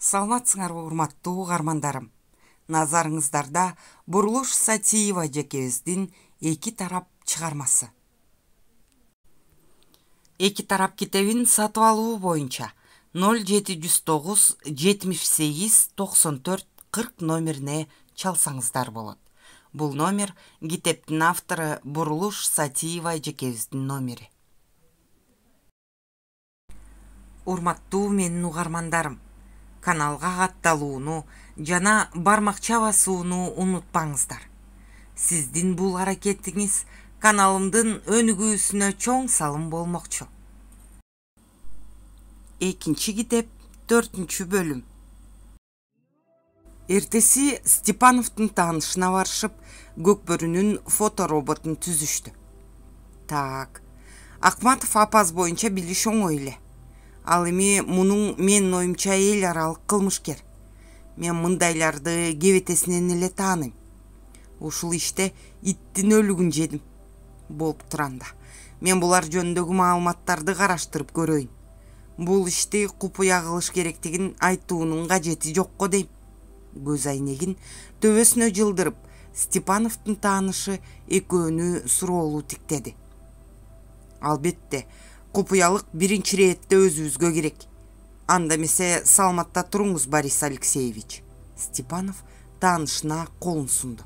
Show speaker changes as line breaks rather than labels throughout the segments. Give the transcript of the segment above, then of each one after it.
Саламатсыңарбы урматтуу угармандарым. Назарыңыздарда Бурулуш Сатиева жекебиздин эки тарап чыгармасы. Эки тарап китебин сатып алуу боюнча 0709 78 94 40 номерине чалсаңыздар болот. Бул номер китептин автору Бурулуш Сатиева жекебиздин номери. Урматтуу менин угармандарым, каналга катталууну жана бармакча басууну унутпаңыздар. Сиздин бул аракетиңиз каналымдын өнүгүүсүнө чоң салым болмокчу. Экинчи китеп 4-чү бөлүм. Эртеси Степановдун таанышына барышып, Көкбөрүнүн фотороботун түзүштү. Так, Акматов апаз боюнча билиш оңой эле. Ал эми мунун менин оюмча эл аралык кылмышкер. Мен мындайларды кебетесинен эле тааныйм. Ушул иште иттин өлүгүн жедим. Болуп туранда, мен булар жөнүндөгү маалыматтарды караштырып көрөйүн. Бул ишти купуя кылыш керектигин айтуунун кажети жокко дейм. Көз айнегин төбөсүнө жылдырып, Степановдун таанышы экөөнү суроолуу тиктеди. Албетте, купуялык биринчи иретте өзүбүзгө керек. Анда эмесе саламатта туруңуз, Борис Алексеевич. Степанов таанышына колун сунду.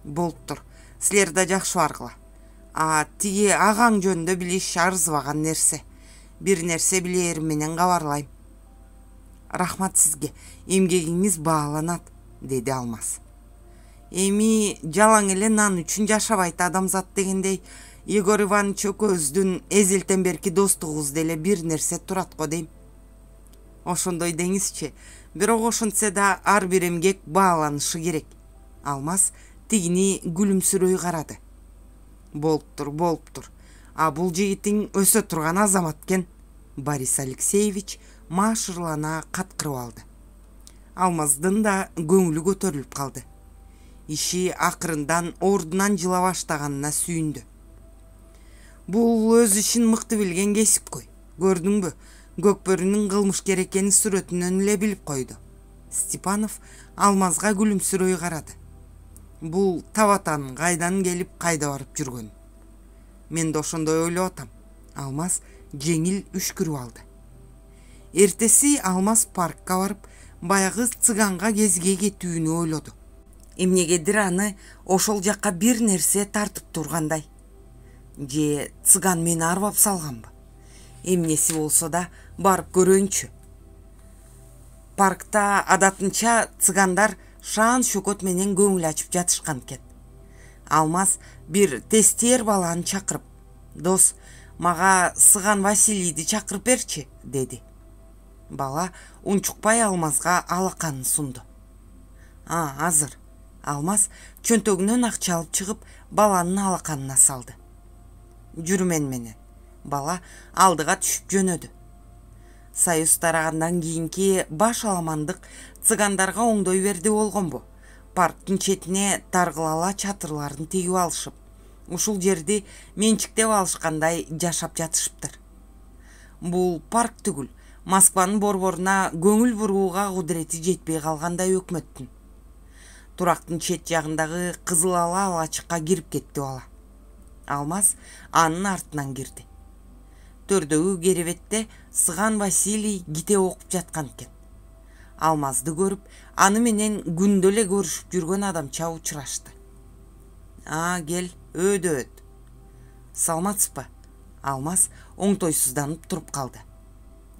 Болуптур, силер да жакшы баргыла. Тиги агаң жөнүндө билиш арзыбаган нерсе. Бир нерсе билээрим менен кабарлайм. Рахмат сизге, эмгегиңиз бааланат, деди Алмаз. Эми жалаң эле нан үчүн жашабайт адамзат дегендей, Егор Иванович экөөбүздүн эзелтен берки достугубузда эле бир нерсе турат го дейм. Ошондой деңизчи, бирок ошентсе да ар бир эмгек бааланышы керек. Алмаз тигини күлүмсүрөй карады. Болуптур. Бул жигитиң өсө турган азамат экен. Борис Алексеевич маашырлана каткырып алды. Алмаздын да көңүлү көтөрүлүп калды. Иши акырындан ордунан жыла баштаганына сүйүндү. Бул өз ишин мыкты билген кесипкөй. Көрдүңбү? Көкбөрүнүн кылмышкер экенин сүрөтүнөн эле билип койду. Степанов Алмазга күлүмсүрөй карады. Бул табатанын кайдан келип, кайда барып жүргөн? Мен да ошондой ойлоп атам. Алмаз жеңил үшкүрүп алды. Эртеси Алмаз паркка барып, баягы цыганга кезге кетүүнү ойлоду. Эмнегедир аны ошол жакка бир нерсе тартып тургандай. Же цыган мени арбап салганбы? Эмнеси болсо да барып көрөйүнчү. Паркта адатынча цыгандар шаан шөкөт менен көңүл ачып жатышкан экен. Алмаз бир тестиер баланы чакырып: "Дос, мага Сыган Василийди чакырып берчи", деди. Бала унчукпай Алмазга алаканын сунду. Азыр. Алмаз чөнтөгүнөн акча алып чыгып, баланын алаканына салды. "Жүрү менен." Бала алдыга түшүп жөнөдү. Союз тарагандан кийинки баш аламандык цыгандарга оңдой берди болгонбу? Парктын четине таргылала чатырларын тигип алышып, ушул жерди менчиктеп алышкандай жашап жатышыптыр. Бул парк түгүл, Москванын борборуна көңүл бурууга кудурети жетпей калгандай өкмөттүн. Турактын чет жагындагы кызыл ала алачыкка кирип кетти бала. Алмаз анын артынан кирди. Төрдөгү керебетте Сыган Василий китеп окуп жаткан экен. Алмазды көрүп, аны менен күндө эле көрүшүп жүргөн адамча учурашты. Кел, өт. Саламатсызбы? Алмаз оңтойсузданып туруп калды.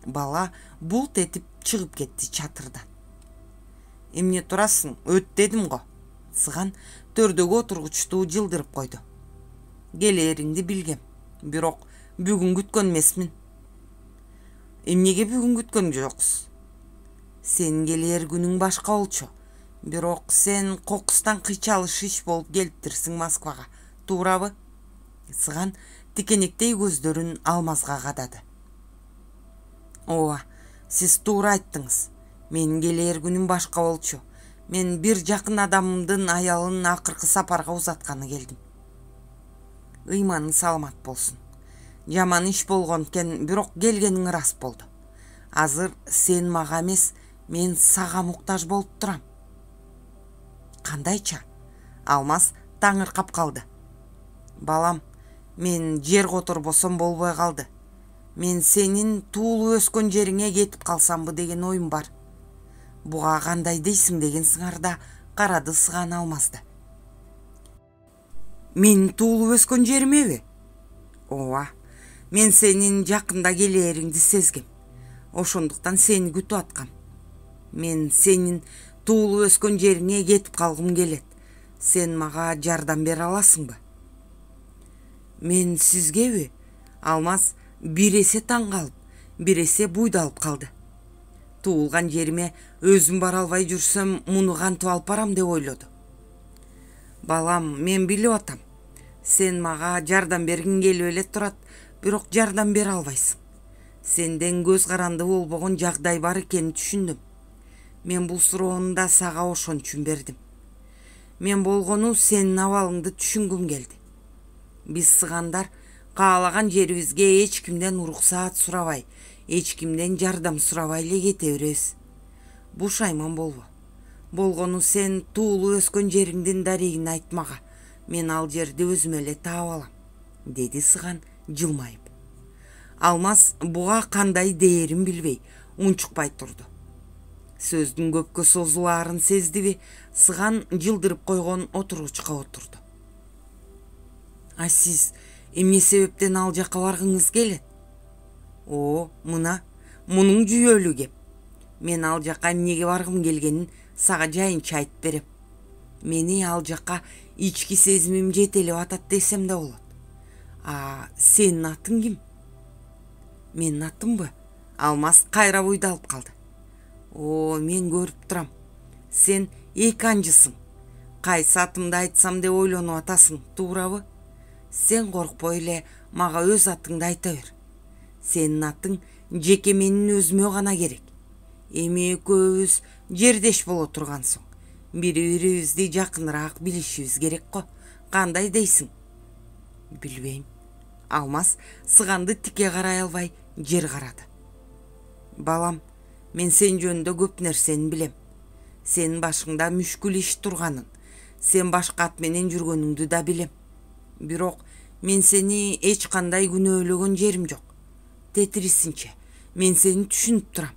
Бала булт этип чыгып кетти чатырдан. "Эмне турасың? Өт дедим го." Сыган төрдөгү отургучту жылдырып койду. "Келээриңди билгем, бирок бүгүн күткөн эмесмин." "Эмнеге бүгүн күткөн жоксуз?" "Сенин келээр күнүң башка болчу. Бирок сен кокустан кыйчалыш иш болуп келиптирсиң Москвага, туурабы?" Сыган тикенектей көздөрүн Алмазга кадады. "Ооба, сиз туура айттыңыз. Менин келээр күнүм башка болчу. Мен бир жакын адамымдын аялын акыркы сапарга узатканы келдим." "Ыйманың саламат болсун. Жаман иш болгон экен, бирок келгениң ырас болду. Азыр сен мага эмес, Мен сага муктаж болуп турам. Кандайча? Алмаз таңыркап калды. Балам, мен жер которбосом болбой калды. Мен сенин туулуп өскөн жериңе кетип калсамбы деген оюм бар. Буга кандай дейсиң деген сыңарда карады Сыган Алмазды. Мен туулуп өскөн жеримеби? Ооба. Мен сенин жакында келээриңди сезгем. Ошондуктан сени күтүп аткам. Мен сенин туулуп өскөн жериңе кетип калгым келет. Сен мага жардам бере аласыңбы? Мен сизгеби? Алмаз биресе таң калып, биресе буйдалып калды. Туулган жериме өзүм бара албай жүрсөм, муну кантип алып барам деп ойлоду. Балам, мен билип атам. Сен мага жардам бергиң келип эле турат, бирок жардам бере албайсың. Сенден көз каранды болбогон жагдай бар экенин түшүндүм. Мен бул суроону да сага ошон үчүн бердим. Мен болгону сенин абалыңды түшүнгүм келди. Биз сыгандар каалаган жерибизге эч кимден уруксаат сурабай, эч кимден жардам сурабай эле кете беребиз. Бушайман болбо. Болгону сен туулуп өскөн жериңдин дарегин айт мага. Мен ал жерди өзүм эле таап алам, деди Сыган жылмайып. Алмаз буга кандай дээрин билбей, унчукпай турду. Сөздүн көпкө созулаарын сездиби, Сыган жылдырып койгон отургучка отурду. А сиз эмне себептен ал жака баргыңыз келет? О, мунун жүйөлүү кеп. Мен ал жака эмнеге баргым келгенин сага жайынча айтып берем. Мени ал жака ички сезимим жетелеп атат десем да болот. А сенин атың ким? Менин атымбы? Алмаз кайра буйдалып калды. О, мен көрүп турам. Сен эки анжысың. Кайсы атымды айтсам деп ойлонуп атасың, туурабы? Сен коркпой эле мага өз атыңды айта бер. Сенин атың жеке менин өзүмө гана керек. Эми экөөбүз жердеш боло тургансың. Бири-бирибизди жакыныраак билишибиз керек го. Кандай дейсиң? Билбейм. Алмаз Сыганды тике карай албай жер карады. Балам, мен сен жөнүндө көп нерсени билем. Сенин башыңда мүшкүл иш турганын, сен башка ат менен жүргөнүңдү да билем. Бирок мен сени эч кандай күнөөлөгөн жерим жок. Тетирисинче, мен сени түшүнүп турам.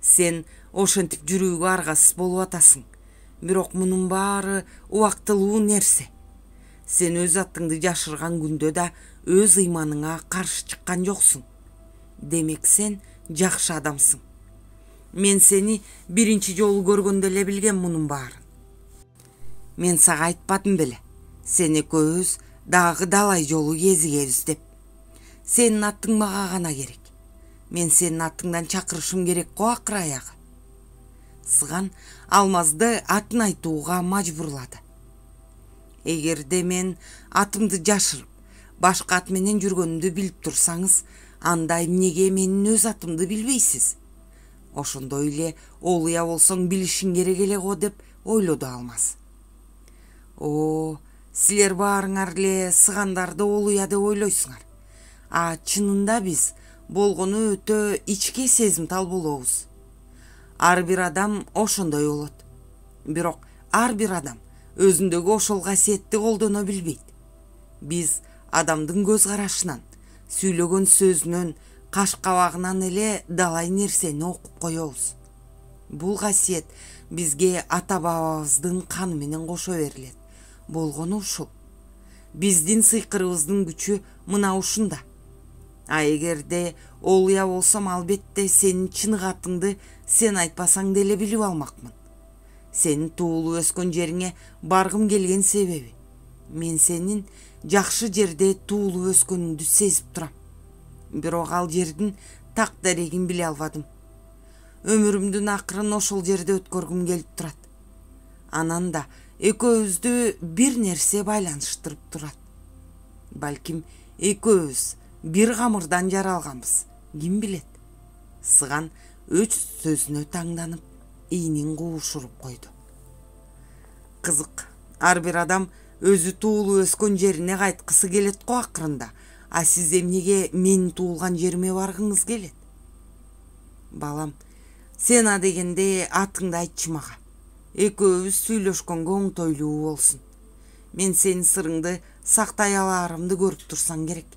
Сен ошентип жүрүүгө аргасыз болуп атасың. Бирок мунун баары убактылуу нерсе. Сен өз атыңды жашырган күндө да өз ыйманыңа каршы чыккан жоксуң. Демек сен жакшы адамсың. Мен сени биринчи жолу көргөндө эле билгем мунун баарын. Мен сага айтпадым беле, сен экөөбүз дагы далай жолу кезигебиз деп. Сенин атың мага гана керек. Мен сенин атыңдан чакырышым керек го акыр аягы. Сыган Алмазды атын айтууга мажбурлады. Эгерде мен атымды жашырып, башка ат менен жүргөнүмдү билип турсаңыз, анда эмнеге менин өз атымды билбейсиз? Ошондой эле олуя болсоң билишиң керек эле го деп ойлоду Алмаз. О, силер баарыңар эле сыгандарды олуя деп ойлойсуңар. А чынында биз болгону өтө ичке сезимтал болобуз. Ар бир адам ошондой болот. Бирок ар бир адам өзүндөгү ошол касиетти колдоно билбейт. Биз адамдын көз карашынан, сүйлөгөн сөзүнөн, каш кабагынан эле далай нерсени окуп коебуз. Бул касиет бизге ата бабабыздын каны менен кошо берилет. Болгону ушул. Биздин сыйкырыбыздын күчү мына ушунда. А эгерде олуя болсом, албетте сенин чыныгы атыңды сен айтпасаң деле билип алмакмын. Сенин туулуп өскөн жериңе баргым келген себеби, мен сенин жакшы жерде туулуп өскөнүңдү сезип турам. Бирок ал жердин так дарегин биле албадым. Өмүрүмдүн акырын ошол жерде өткөргүм келип турат. Анан да экөөбүздү бир нерсе байланыштырып турат. Балким экөөбүз бир камырдан жаралганбыз, ким билет? Сыган өз сөзүнө таңданып, иинин куушуруп койду. Кызык, ар бир адам өзү туулуп өскөн жерине кайткысы келет го акырында. А сиз эмнеге менин туулган жериме баргыңыз келет? Балам, Сена дегенде атыңды айтчы мага. Экөөбүз сүйлөшкөнгө оңтойлуу болсун. Мен сенин сырыңды сактай алаарымды көрүп турсаң керек.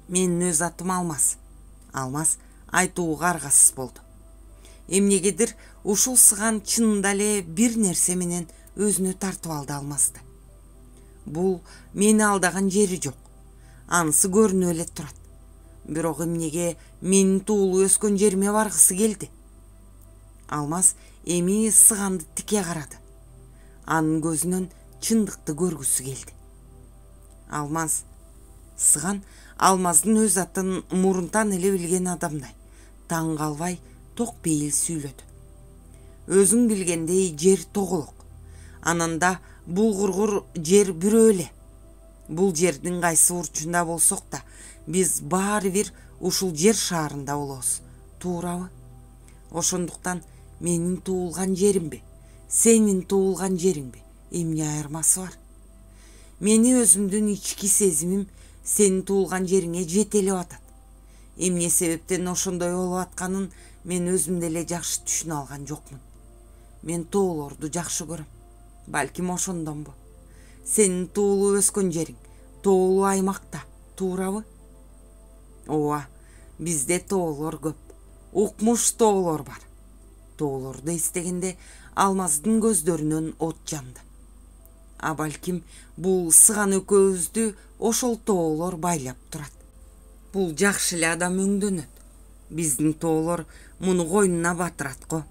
Менин өз атым Алмаз. Алмаз айтууга аргасыз болду. Эмнегедир ушул сыган чынында эле бир нерсе менен өзүнө тартып алды Алмазды. Бул мени алдаган жери жок. Анысы көрүнүп эле турат. Бирок эмнеге менин туулуп өскөн жериме баргысы келди? Алмаз эми сыганды тике карады. Анын көзүнөн чындыкты көргүсү келди. Алмаз, сыган Алмаздын өз атын мурунтан эле билген адамдай, таң калбай ток бейил сүйлөдү. Өзүң билгендей жер тоголок. Ананда булгургур жер бирөө эле. Бул жердин кайсы урчунда болсок да, биз баары бир ушул жер шаарында болобуз, туурабы? Ошондуктан менин туулган жеримби, сенин туулган жериңби, эмне айырмасы бар? Мени өзүмдүн ички сезимим сенин туулган жериңе жетелеп атат. Эмне себептен ошондой болуп атканын мен өзүм деле жакшы түшүнө алган жокмун. Мен тоолорду жакшы көрөм. Балким ошондонбу. Сенин туулуп өскөн жериң тоолуу аймакта, туурабы? Ооба, бизде тоолор көп. Укмуш тоолор бар. Тоолорду эстегенде Алмаздын көздөрүнөн от жанды. А балким бул сыган экөөбүздү ошол тоолор байлап турат. Бул жакшы эле адам өңдөнөт. Биздин тоолор муну койнуна батырат го.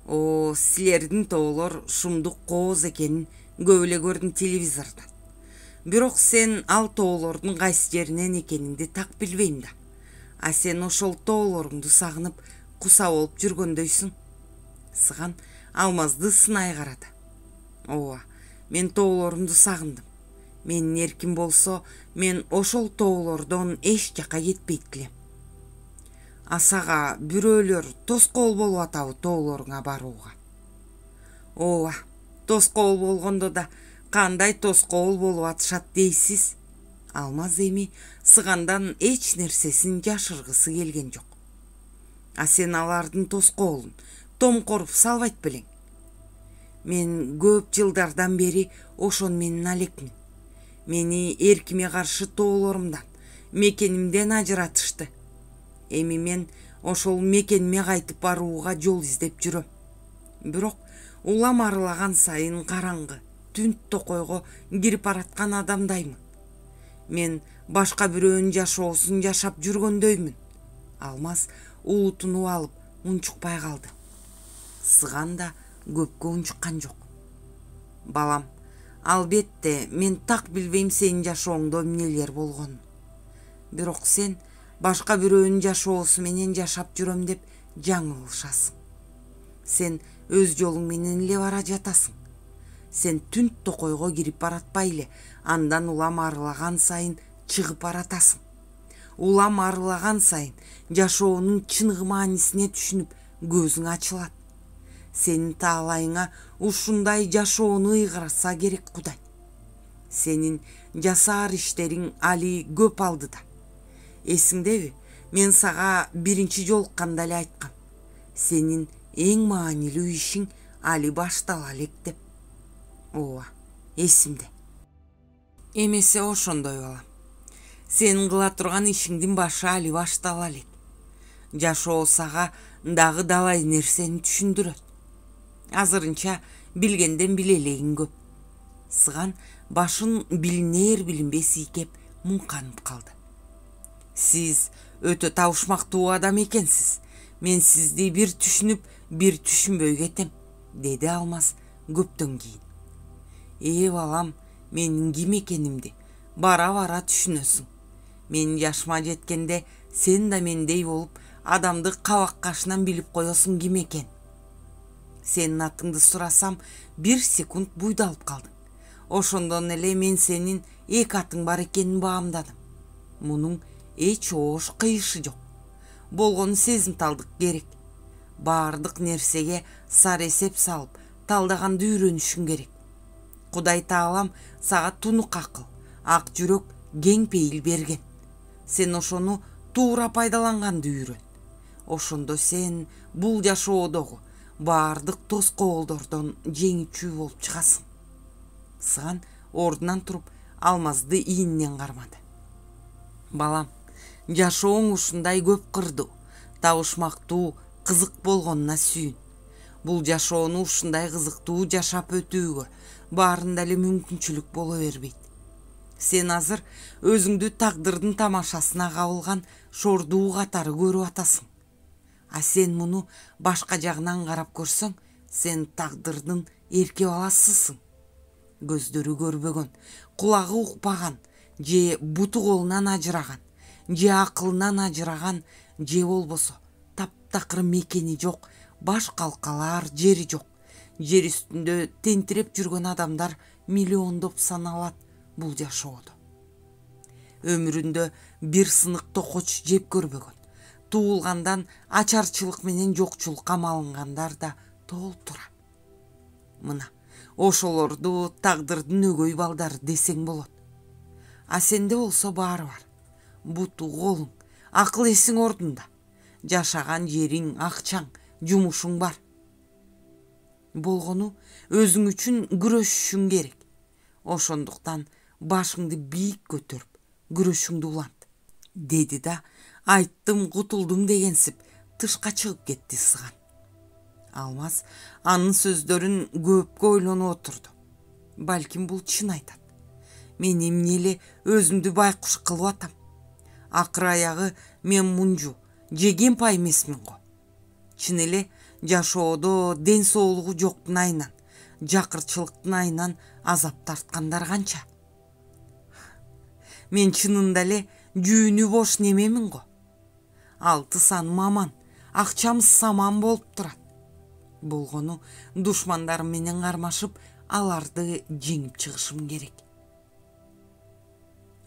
О, силердин тоолор шумдук кооз экенин көп эле көрдүм телевизордон. Бирок сен ал тоолордун кайсы жеринен экениңди так билбейм да. А сен ошол тоолоруңду сагынып куса болуп жүргөндөйсүң. Сыган Алмазды сынай карады. Ооба, мен тоолорумду сагындым. Менин эрким болсо, мен ошол тоолордон эч жака кетпейт элем. А сага бирөөлөр тоскоол болуп атабы тоолоруңа барууга? Ооба, тоскоол болгондо да кандай тоскоол болуп атышат дейсиз? Алмаз эми сыгандан эч нерсесин жашыргысы келген жок. А сен алардын тоскоолун томкоруп салбайт белең. Мен көп жылдардан бери ошон менен алекмин. Мени эркиме каршы тоолорумдан, мекенимден ажыратышты. Эми мен ошол мекениме кайтып барууга жол издеп жүрөм. Бирок улам арылаган сайын караңгы, түн токойго кирип бараткан адамдаймын. Мен башка бирөөнүн жашоосун жашап жүргөндөймүн. Алмаз улутунуп алып унчукпай калды. Сыган да көпкө унчуккан жок. Балам, албетте мен так билбейм сенин жашооңдо эмнелер болгонун. Бирок сен башка бирөөнүн жашоосу менен жашап жүрөм деп жаңылышасың. Сен өз жолуң менен эле бара жатасың. Сен түн токойго кирип баратпай эле, андан улам арылаган сайын чыгып баратасың. Улам арылаган сайын жашоонун чыныгы маанисине түшүнүп көзүң ачылат. Сенин таалайыңа ушундай жашоону ыйгарса керек Кудай. Сенин жасаар иштериң али көп алдыда. Эсиңдеби, мен сага биринчи жолукканда эле айткам. Сенин эң маанилүү ишиң али баштала элек деп. Ооба, эсимде. Эмесе ошондой балам. Сенин кыла турган ишиңдин башы али баштала элек. Жашоо сага дагы далай нерсени түшүндүрөт. Азырынча билгенден биле элегиң көп. Сыган башын билинер билинбес ийкеп муңканып калды. Сиз өтө табышмактуу адам экенсиз. Мен сизди бир түшүнүп, бир түшүнбөй кетем, деди Алмаз көптөн кийин. Балам, менин ким экенимди бара-бара түшүнөсүң. Менин жашыма жеткенде сен да мендей болуп, адамды кабак кашынан билип коесуң ким экен. Сенин атыңды сурасам, 1 секунд буйдалып калдың. Ошондон эле мен сенин 2 атың бар экенин баамдадым. Мунун эч оош кыйышы жок. Болгону сезимталдык керек. Баардык нерсеге сар эсеп салып, талдаганды үйрөнүшүң керек. Кудай Таалам сага тунук акыл, ак жүрөк, кең пейил берген. Сен ошону туура пайдаланганды үйрөн. Ошондо сен бул жашоодогу баардык тоскоолдордон жеңүүчү болуп чыгасың. Сыган ордунан туруп Алмазды ийинен кармады. Балам, жашооң ушундай көп кырдуу, табышмактуу, кызык болгонуна сүйүн. Бул жашоону ушундай кызыктуу жашап өтүүгө баарында эле мүмкүнчүлүк боло бербейт. Сен азыр өзүңдү тагдырдын тамашасына кабылган шордуу катары көрүп атасың. А сен муну башка жагынан карап көрсөң, сен тагдырдын эрке баласысың. Көздөрү көрбөгөн, кулагы укпаган, же буту колунан ажыраган, же акылынан ажыраган, же болбосо таптакыр мекени жок, баш калкалар жери жок. Жер үстүндө тентиреп жүргөн адамдар миллиондоп саналат бул жашоодо. Өмүрүндө бир сынык токоч жеп көрбөгөн, туулгандан ачарчылык менен жокчулукка малынгандар да толтура. Мына ошолорду тагдырдын өгөй балдары десең болот. А сенде болсо баары бар. Буту колуң, акыл эсиң ордунда. Жашаган жериң, акчаң, жумушуң бар. Болгону өзүң үчүн күрөшүшүң керек. Ошондуктан башыңды бийик көтөрүп, күрөшүңдү улант, деди да айттым, кутулдум дегенсип тышка чыгып кетти Сыган. Алмаз анын сөздөрүн көпкө ойлонуп отурду. Балким бул чын айтат. Мен эмне эле өзүмдү байкуш кылып атам. Акыр аягы мен мунжу, жеген пай эмесмин го. Чын эле жашоодо ден соолугу жоктун айынан, жакырчылыктын айынан азап тарткандар канча. Мен чынында эле жүүнү бош немемин го. 6 саным аман, акчам саман болуп турат. Болгону душмандарым менен кармашып, аларды жеңип чыгышым керек.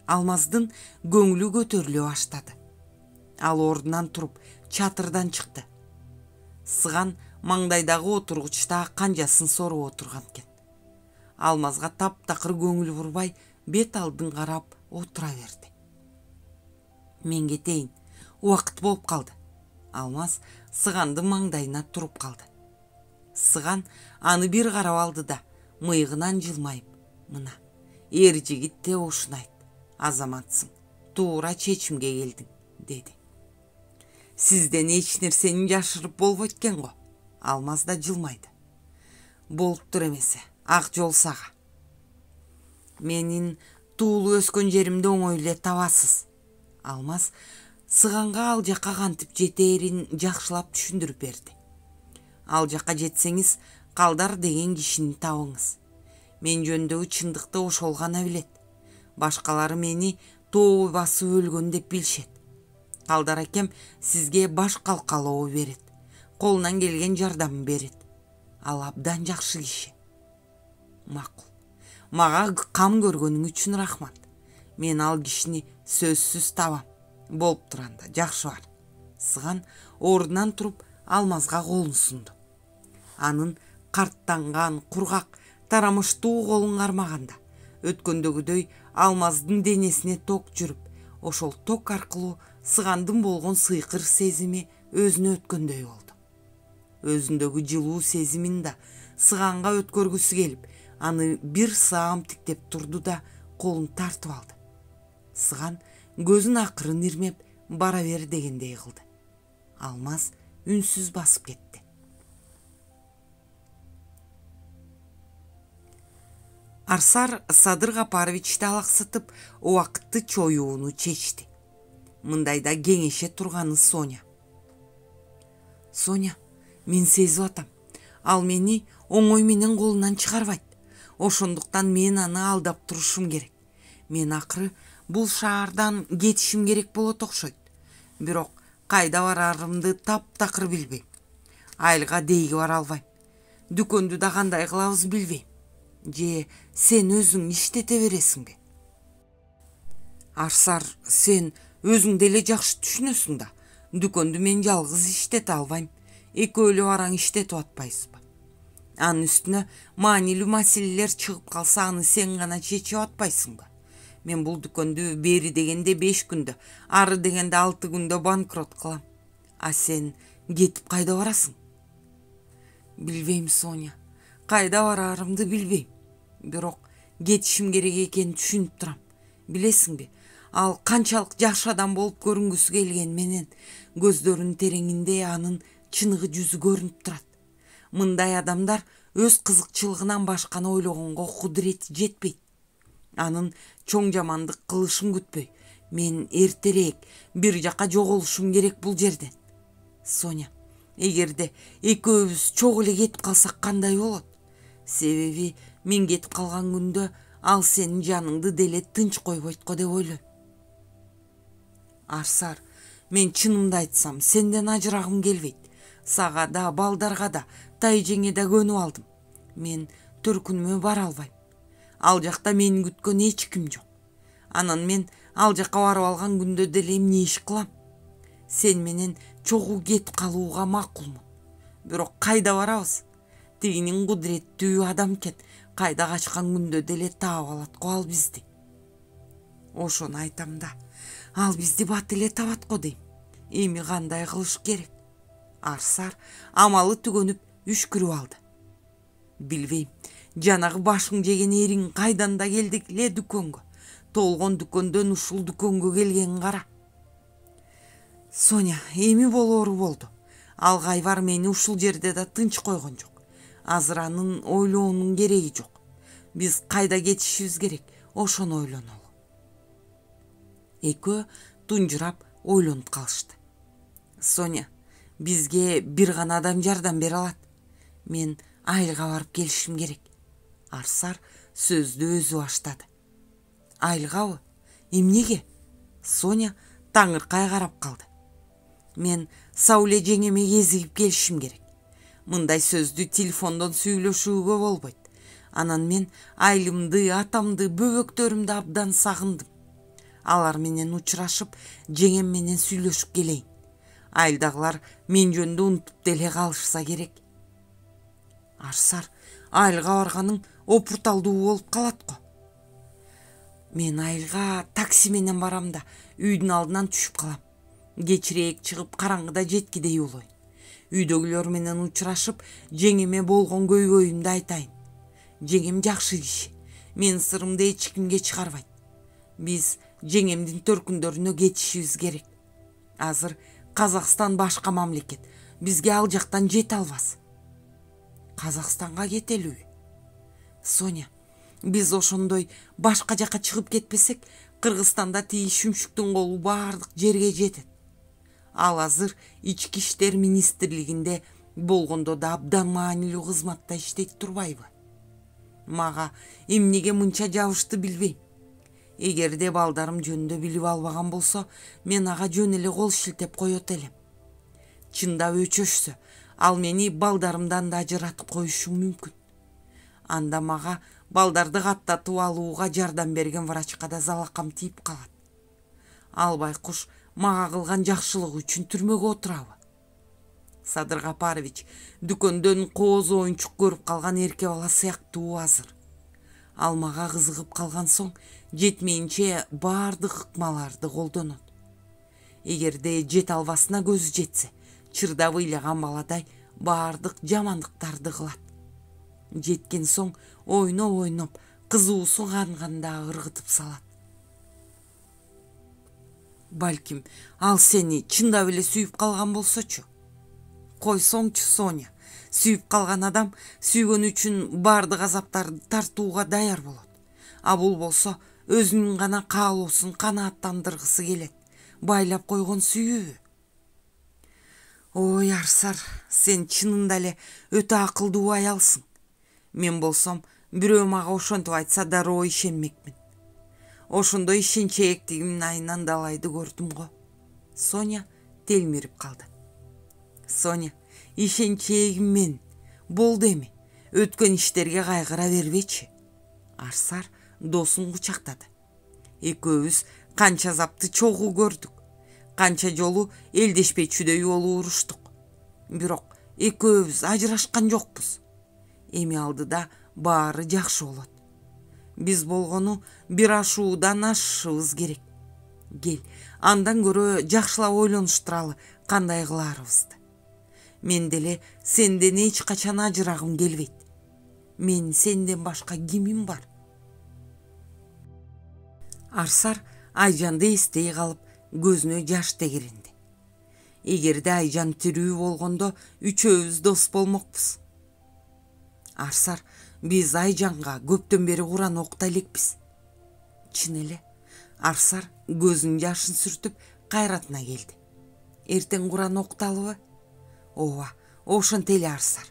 Алмаздын көңүлү көтөрүлө баштады. Ал ордунан туруп чатырдан чыкты. Сыган маңдайдагы отургучта канжасын соруп отурган экен. Алмазга таптакыр көңүл бурбай бет алдын карап отура берди. Мен кетейин, убакыт болуп калды. Алмаз Сыгандын маңдайына туруп калды. Сыган аны бир карап алды да мыйыгынан жылмайып, мына эр жигит те ушуну айт, азаматсың, туура чечимге келдиң, деди. Сизден эч нерсени жашырып болбойт экен го. Алмаз да жылмайды. Болуптур эмесе, ак жол сага. Менин туулуп өскөн жеримди оңой эле табасыз. Алмаз Сыганга ал жакка кантип жетээрин жакшылап түшүндүрүп берди. Ал жакка жетсеңиз, Калдар деген кишини табыңыз. Мен жөнүндөгү чындыкты ошол гана билет. Башкалары мени тоо басып өлгөн деп билишет. Калдар акем сизге баш калкалоо берет. Колунан келген жардамын берет. Ал абдан жакшы киши. Макул. Мага кам көргөнүң үчүн рахмат. Мен ал кишини сөзсүз табам. Болуп турганда жакшы бар. Сыган ордунан туруп Алмазга колун сунду. Анын карттанган, кургак, тарамыштуу колун кармаганда өткөндөгүдөй Алмаздын денесине ток жүрүп, ошол ток аркылуу Сыгандын болгон сыйкыр сезими өзүнө өткөндөй болду. Өзүндөгү жылуу сезимин да Сыганга өткөргүсү келип, аны бир саам тиктеп турду да колун тартып алды. Сыган көзүн акырын ирмеп бара бер дегендей кылды. Алмаз үнсүз басып кетти. Арсар Садыр Капаровичти алаксытып, убакытты чоюуну чечти. Мындайда кеңеше турганы Соня. Соня, мен сезип атам. Ал мени оңой менен колунан чыгарбайт. Ошондуктан мен аны алдап турушум керек. Мен акыры бул шаардан кетишим керек болот окшойт. Бирок кайда барарымды таптакыр билбейм. Айылга дейги бара албайм. Дүкөндү да кандай кылабыз билбейм. Же сен өзүң иштете бересиңби? Арсар, сен өзүң деле жакшы түшүнөсүң да. Дүкөндү мен жалгыз иштете албайм. Экөө эле бараң иштетип атпайсызбы? Анын үстүнө маанилүү маселелер чыгып калса, аны сен гана чечип атпайсыңбы? Мен бул дүкөндү бери дегенде 5 күндө, ары дегенде 6 күндө банкрот кылам. А сен кетип кайда барасың? Билбейм, Соня. Кайда барарымды билбейм. Бирок кетишим керек экенин түшүнүп турам. Билесиңби, ал канчалык жакшы адам болуп көрүнгүсү келген менен көздөрүнүн тереңинде анын чыныгы жүзү көрүнүп турат. Мындай адамдар өз кызыкчылыгынан башканы ойлогонго кудурети жетпейт. Анын чоң жамандык кылышын күтпөй, мен эртерээк бир жака жоголушум керек бул жерден. Соня, эгерде экөөбүз чогуу эле кетип калсак кандай болот? Себеби мен кетип калган күндө ал сенин жаныңды деле тынч койбойт го деп ойлойм. Арсар, мен чынымды айтсам, сенден ажырагым келбейт. Сага да, балдарга да, тайжеңе да көнүп алдым. Мен төркүнүмө бара албайм. Ал жакта мени күткөн эч ким жок. Анан мен ал жака барып алган күндө деле эмне иш кылам? Сен менен чогуу кетип калууга макулмун. Бирок кайда барабыз? Тигинин кудуреттүү адам экен. Кайда качкан күндө деле таап алат го ал бизди. Ошону айтам да, ал бизди бат эле табат го дейм. Эми кандай кылыш керек? Арсар амалы түгөнүп үшкүрүп алды. Билбейм, жанагы башың жеген эриң кайдан да келдик эле дүкөнгө. Толгон дүкөндөн ушул дүкөнгө келгенин кара. Соня, эми болоору болду. Ал кайбар мени ушул жерде да тынч койгон жок. Азыр анын ойлоонун кереги жок. Биз кайда кетишибиз керек, ошону ойлонолу. Экөө тунжурап ойлонуп калышты. Соня, бизге бир гана адам жардам бере алат. Мен айылга барып келишим керек. Арсар сөздү өзү баштады. Айылгабы? Эмнеге? Соня таңыркай карап калды. Мен Сауле жеңеме кезигип келишим керек. Мындай сөздү телефондон сүйлөшүүгө болбойт. Анан мен айылымды, атамды, бөбөктөрүмдү абдан сагындым. Алар менен учурашып, жеңем менен сүйлөшүп келейин. Айылдагылар мен жөнүндө унутуп деле калышса керек. Арсар, айылга барганың опурталдуу болуп калат го. Мен айылга такси менен барам да, үйдүн алдынан түшүп калам. Кечирээк чыгып караңгыда жеткидей улойм. Үйдөгүлөр менен учурашып, жеңеме болгон көйгөйүмдү айтайын. Жеңем жакшы киши. Мен сырымды эч кимге чыгарбайт. Биз жеңемдин төркүндөрүнө кетишибиз керек. Азыр Казакстан башка мамлекет. Бизге ал жактан жете албас. Казакстанга кетелүүбү? Соня, биз ошондой башка жака чыгып кетпесек, Кыргызстанда тиги шүмшүктүн колу баардык жерге жетет. Ал азыр ички иштер министрлигинде болгондо да абдан маанилүү кызматта иштейт турбайбы? Мага эмнеге мынча жабышты билбейм. Эгерде балдарым жөнүндө билип албаган болсо, мен ага жөн эле кол шилтеп коет элем. Чындап өчөшсө, ал мени балдарымдан да ажыратып коюшу мүмкүн. Анда мага балдарды каттатып алууга жардам берген врачка да залакам тийип калат. Ал байкуш мага кылган жакшылыгы үчүн түрмөгө отурабы? Садыр Гапарович дүкөндөн кооз оюнчук көрүп калган эрке бала сыяктуу азыр. Ал мага кызыгып калган соң жетмейинче баардык ыкмаларды колдонот. Эгерде жете албасына көзү жетсе, чырдап ыйлаган баладай баардык жамандыктарды кылат. Жеткен соң ойноп, кызуусу канганда ыргытып салат. Балким, ал сени чындап эле сүйүп калган болсочу? Койсоңчу, Соня, сүйүп калган адам сүйгөн үчүн баардык азаптарды тартууга даяр болот. А бул болсо өзүнүн гана каалоосун канааттандыргысы келет. Байлап койгон сүйүүбү? Ой, Арсар, сен чынында эле өтө акылдуу аялсың. Мен болсом, бирөө мага ошентип айтса дароо ишенмекмин. Ошондой ишенчээктигимдин айынан далайды көрдүм го. Соня телмирип калды. Соня, ишенчегим мен. Болду эми. Өткөн иштерге кайгыра бербечи. Арсар досун кучактады. Экөөбүз канча азапты чогуу көрдүк. Канча жолу элдешпечүдөй болуп уруштук. Бирок экөөбүз ажырашкан жокпуз. Эми алдыда баары жакшы болот. Биз болгону бир ашуудан ашышыбыз керек. Кел, андан көрө жакшылап ойлонуш туралы кандай кылаарыбызды. Мен деле сенден эч качан ажырагым келбейт. Мен сенден башка кимим бар? Арсар Айжанды эстей калып, көзүнө жаш тегеринди. Эгерде Айжан тирүү болгондо үчөөбүз дос болмокпуз. Арсар, биз Айжанга көптөн бери Куран окута элекпиз. Чын эле. Арсар көзүнүн жашын сүртүп кайратына келди. Эртең Куран окуталыбы? Ооба, ошонто эле Арсар.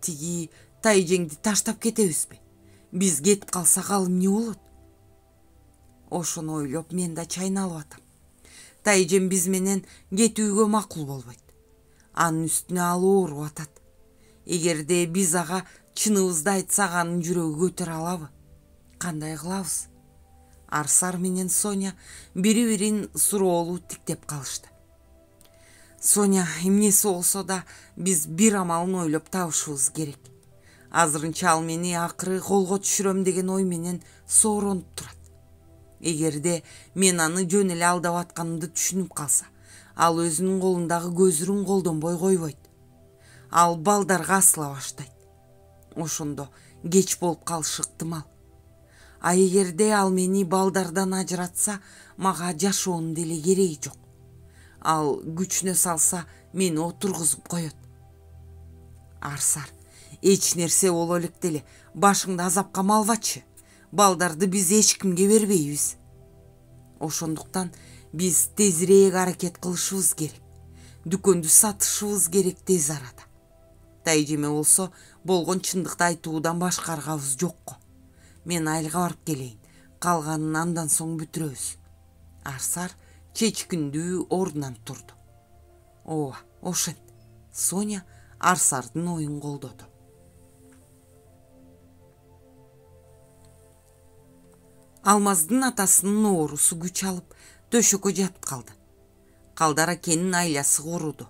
Тиги Тайжеңди таштап кетебизби? Биз кетип калсак ал эмне болот? Ошону ойлоп мен да чайналып атам. Тайжем биз менен кетүүгө макул болбойт. Анын үстүнө ал ооруп атат. Эгерде биз ага чыныбызды айтсак, анын жүрөгү көтөрө алабы? Кандай кылабыз? Арсар менен Соня бири-бирин суроолуу тиктеп калышты. Соня, эмнеси болсо да биз бир амалын ойлоп табышыбыз керек. Азырынча ал мени акыры колго түшүрөм деген ой менен сооронуп турат. Эгерде мен аны жөн эле алдап атканымды түшүнүп калса, ал өзүнүн колундагы көзүрүн колдонбой койбойт. Ал балдарга асыла баштайт. Ошондо кеч болуп калышы ыктымал. Эгерде ал мени балдардан ажыратса, мага жашоонун деле кереги жок. Ал күчүнө салса, мени отургузуп коет. Арсар, эч нерсе боло элек деле башыңды азапка малбачы. Балдарды биз эч кимге бербейбиз. Ошондуктан биз тезирээк аракет кылышыбыз керек. Дүкөндү сатышыбыз керек тез арада. Тайжеме болсо болгон чындыкты айтуудан башка аргабыз жокко. Мен айылга барып келейин. Калганын андан соң бүтүрөбүз. Арсар чечкиндүү ордунан турду. Ооба, ошент. Соня Арсардын оюн колдоду. Алмаздын атасынын оорусу күч алып төшөккө жатып калды. Калдар акенин айласы куруду.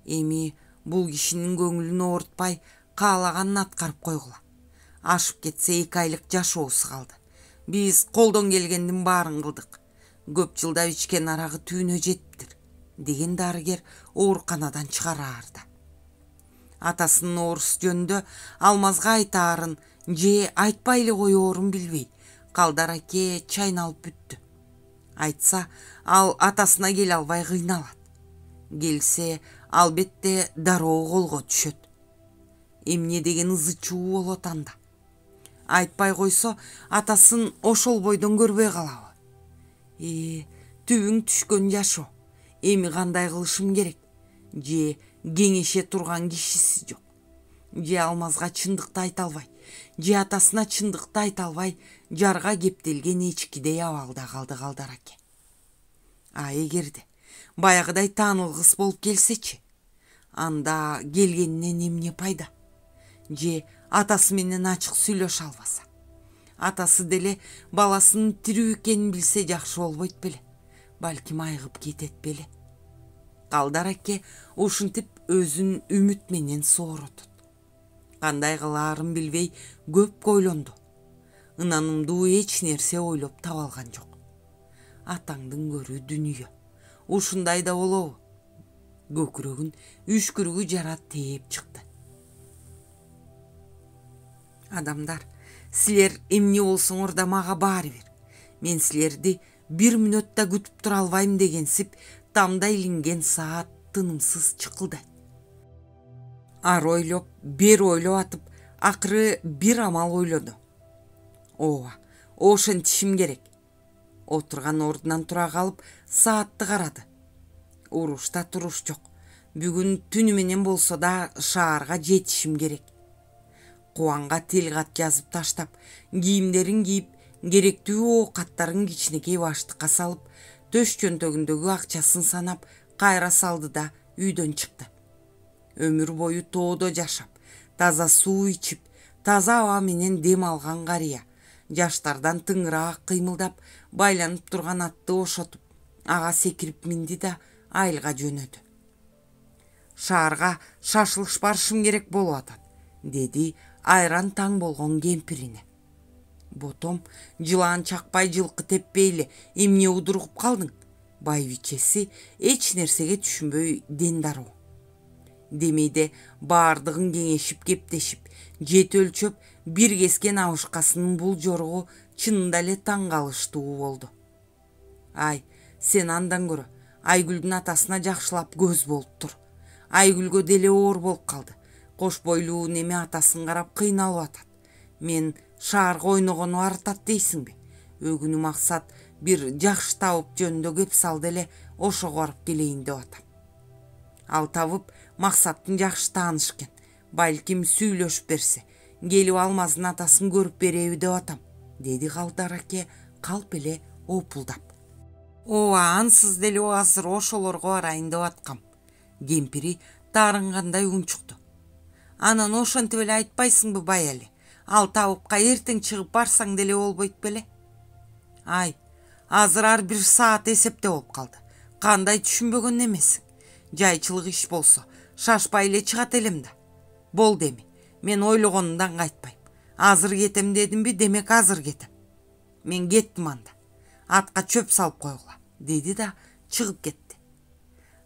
Эми бул кишинин көңүлүн оорутпай, каалаганын аткарып койгула. Ашып кетсе 2 айлык жашоосу калды. Биз колдон келгендин баарын кылдык. Көп жылдап ичкен арагы түүнө жетиптир, деген дарыгер ооруканадан чыгараарда. Атасынын оорусу жөнүндө Алмазга айтаарын же айтпай эле коёорун билбей, Калдар аке чайналып бүттү. Айтса, ал атасына келе албай кыйналат. Келсе, албетте дароо колго түшөт. Эмне деген ызы чуу болот анда. Айтпай койсо, атасын ошол бойдон көрбөй калабы? Түбүң түшкөн жашоо. Эми кандай кылышым керек? Же кеңеше турган кишиси жок. Же Алмазга чындыкты айта албай, же атасына чындыкты айта албай, жарга кептелген эчкидей абалда калды Калдар аке. Эгерде баягыдай таанылгыс болуп келсечи, анда келгенинен эмне пайда? Же атасы менен ачык сүйлөшө албаса? Атасы деле баласынын тирүү экенин билсе жакшы болбойт беле? Балким айыгып кетет беле? Калдар аке ушинтип өзүн үмүт менен сооротот. Кандай кылаарын билбей көп ойлонду. Ынанымдуу эч нерсе ойлоп таба алган жок. Атаңдын көрү дүнүйө. Ушундай да болобу? Көкүрөгүн үшкүрүгү жара тээп чыкты. Адамдар, силер эмне болсоңор да мага баары бир. Мен силерди 1 мүнөт да күтүп тура албайм дегенсип, тамда илинген саат тынымсыз чыкылдайт. Ар ойлоп, бер ойлоп атып, акыры бир амал ойлоду. Ооба, ошентишим керек. Отурган ордунан тура калып, саатты карады. Урушта туруш жок. Бүгүн түнү менен болсо да шаарга жетишим керек. Кубанга тил кат жазып таштап, кийимдерин кийип, керектүү оокаттарын кичинекей баштыкка салып, төш чөнтөгүндөгү акчасын санап, кайра салды да үйдөн чыкты. Өмүр бою тоодо жашап, таза суу ичип, таза аба менен дем алган карыя, жаштардан тыңыраак кыймылдап, байланып турган атты ошотуп, ага секирип минди да айылга жөнөдү. Шаарга шашылыш барышым керек болуп атат, деди айран таң болгон кемпирине. Ботом, жылан чакпай жылкы теппей эле эмне удургуп калдың? Байбичеси эч нерсеге түшүнбөй дендаруу. Демейде баардыгын кеңешип кептешип, жет өлчөп бир кескен абышкасынын бул жоругу чынында эле таң калыштуу болду. Ай, сен андан көрө Айгүлдүн атасына жакшылап көз болуп тур. Айгүлгө деле оор болуп калды. Кош бойлуу неме атасын карап кыйналып атат. Мен шаарга ойногону артат дейсиңби? Өгүнү максат бир жакшы табып жөнүндө кеп салды эле ошого барып келейин деп атам. Ал табып максаттын жакшы тааныш экен. Балким сүйлөшүп берсе, келип Алмаздын атасын көрүп береби деп атам, деди Калдар аке калп эле опулдап. Ооба, ансыз деле азыр ошолорго барайын деп аткам. Кемпири таарынгандай унчукту. Анан ошентип эле айтпайсыңбы Баяли? Ал табыпка эртең чыгып барсаң деле болбойт беле? Ай, азыр ар бир саат эсепте болуп калды. Кандай түшүнбөгөн эмесиң? Жайчылык иш болсо, шашпай эле чыгат элем да. Болду эми, мен ойлогонумдан кайтпайм. Азыр кетем дедимби, демек азыр кетем. Мен кеттим анда. Атка чөп салып койгула, деди да чыгып кетти.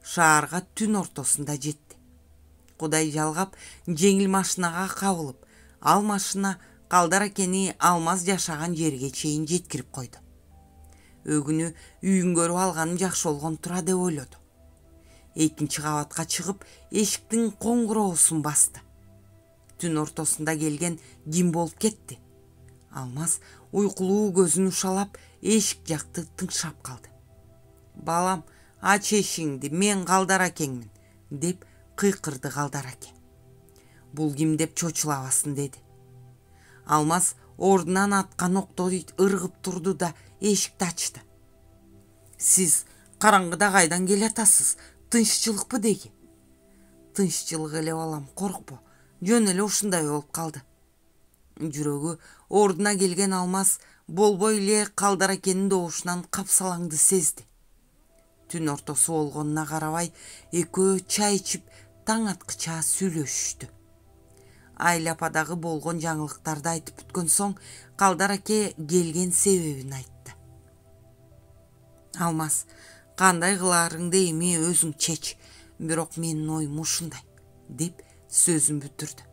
Шаарга түн ортосунда жетти. Кудай жалгап, жеңил машинага кабылып, ал машина Калдар акени Алмаз жашаган жерге чейин жеткирип койду. Өгүнү үйүн көрүп алганым жакшы болгон тура деп ойлоду. Экинчи кабатка чыгып, эшиктин коңгуроосун басты. Түн ортосунда келген ким болуп кетти? Алмаз уйкулуу көзүн ушалап, эшик жакты тыңшап калды. Балам, ач эшигиңди, мен Калдар акеңмин, деп кыйкырды Калдар аке. Бул ким деп чочулабасын деди. Алмаз ордунан аткан октой ыргып турду да эшикти ачты. Сиз караңгыда кайдан келатасыз? Тынччылыкпы деги? Тынччылык эле балам, коркпо. Жөн эле ушундай болуп калды. Жүрөгү ордуна келген Алмаз болбой эле Калдар акенин добушунан капсалаңды сезди. Түн ортосу болгонуна карабай, экөө чай ичип таң аткыча сүйлөшүштү. Айлападагы болгон жаңылыктарды айтып бүткөн соң, Калдар аке келген себебин айтты. Алмаз, кандай кылаарыңды эми өзүң чеч, бирок менин оюм ушундай, деп сөзүн бүтүрдү.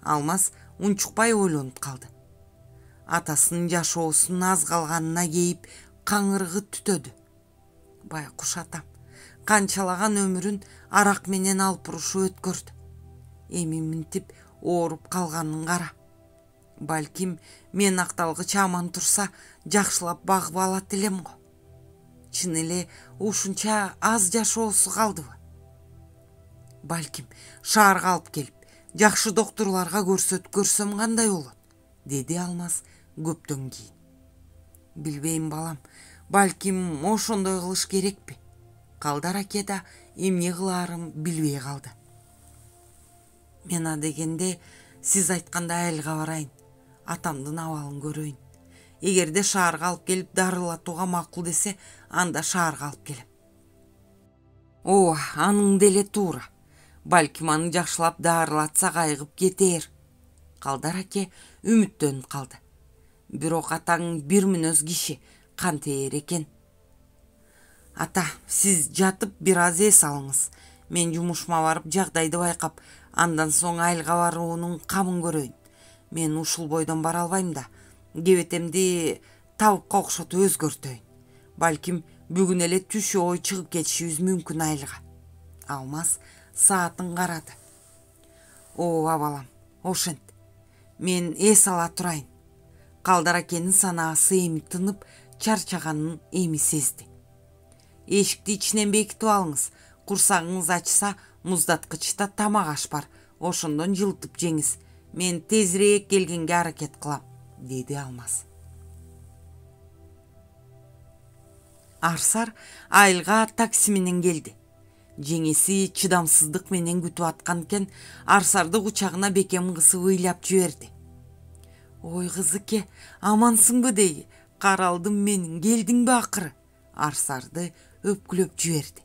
Алмаз унчукпай ойлонуп калды. Атасынын жашоосунун аз калганына кейип каңырыгы түтөдү. Байкуш атам канчалаган өмүрүн арак менен алпурушуп өткөрдү. Эми мынтип ооруп калганын кара. Балким мен акталгыч аман турса, жакшылап багып алат элем го. Чын эле ушунча аз жашоосу калдыбы? Балким шаарга алып келип, жакшы доктурларга көрсөм кандай болот? Деди Алмаз көптөн кийин. Билбейм балам, балким ошондой кылыш керекпи? Калдар аке да эмне кылаарын билбей калды. Мен адегенде сиз айткандай айылга барайын, атамдын абалын көрөйүн. Эгерде шаарга алып келип дарылатууга макул десе, анда шаарга алып келем. Ооба, аның деле туура. Балким аны жакшылап дарылатсак айыгып кетер. Калдар аке үмүттөнүп калды. Бирок атаң бир мүнөз киши, кантээр экен. Ата, сиз жатып бир аз эс алыңыз. Мен жумушума барып жагдайды байкап, андан соң айылга баруунун камын көрөйүн. Мен ушул бойдон бара албайм да, кебетемди табыпка окшотуп өзгөртөйүн. Балким бүгүн эле түшү ой чыгып кетишибиз мүмкүн айылга. Алмаз саатын карады. Ооба балам, ошент. Мен эс ала турайын. Калдар акенин санаасы эми тынып, чарчаганын эми сезди. Эшикти ичинен бекитип алыңыз. Курсагыңыз ачса, муздаткычта тамак аш бар. Ошондон жылытып жеңиз. Мен тезирээк келгенге аракет кылам, деди Алмаз. Арсар айылга такси менен келди. Жеңеси чыдамсыздык менен күтүп аткан экен, Арсарды кучагына бекем кысып ыйлап жиберди. Ой кызыке, амансыңбы деги? Каралдым менин, келдиңби акыры? Арсарды өпкүлөп жиберди.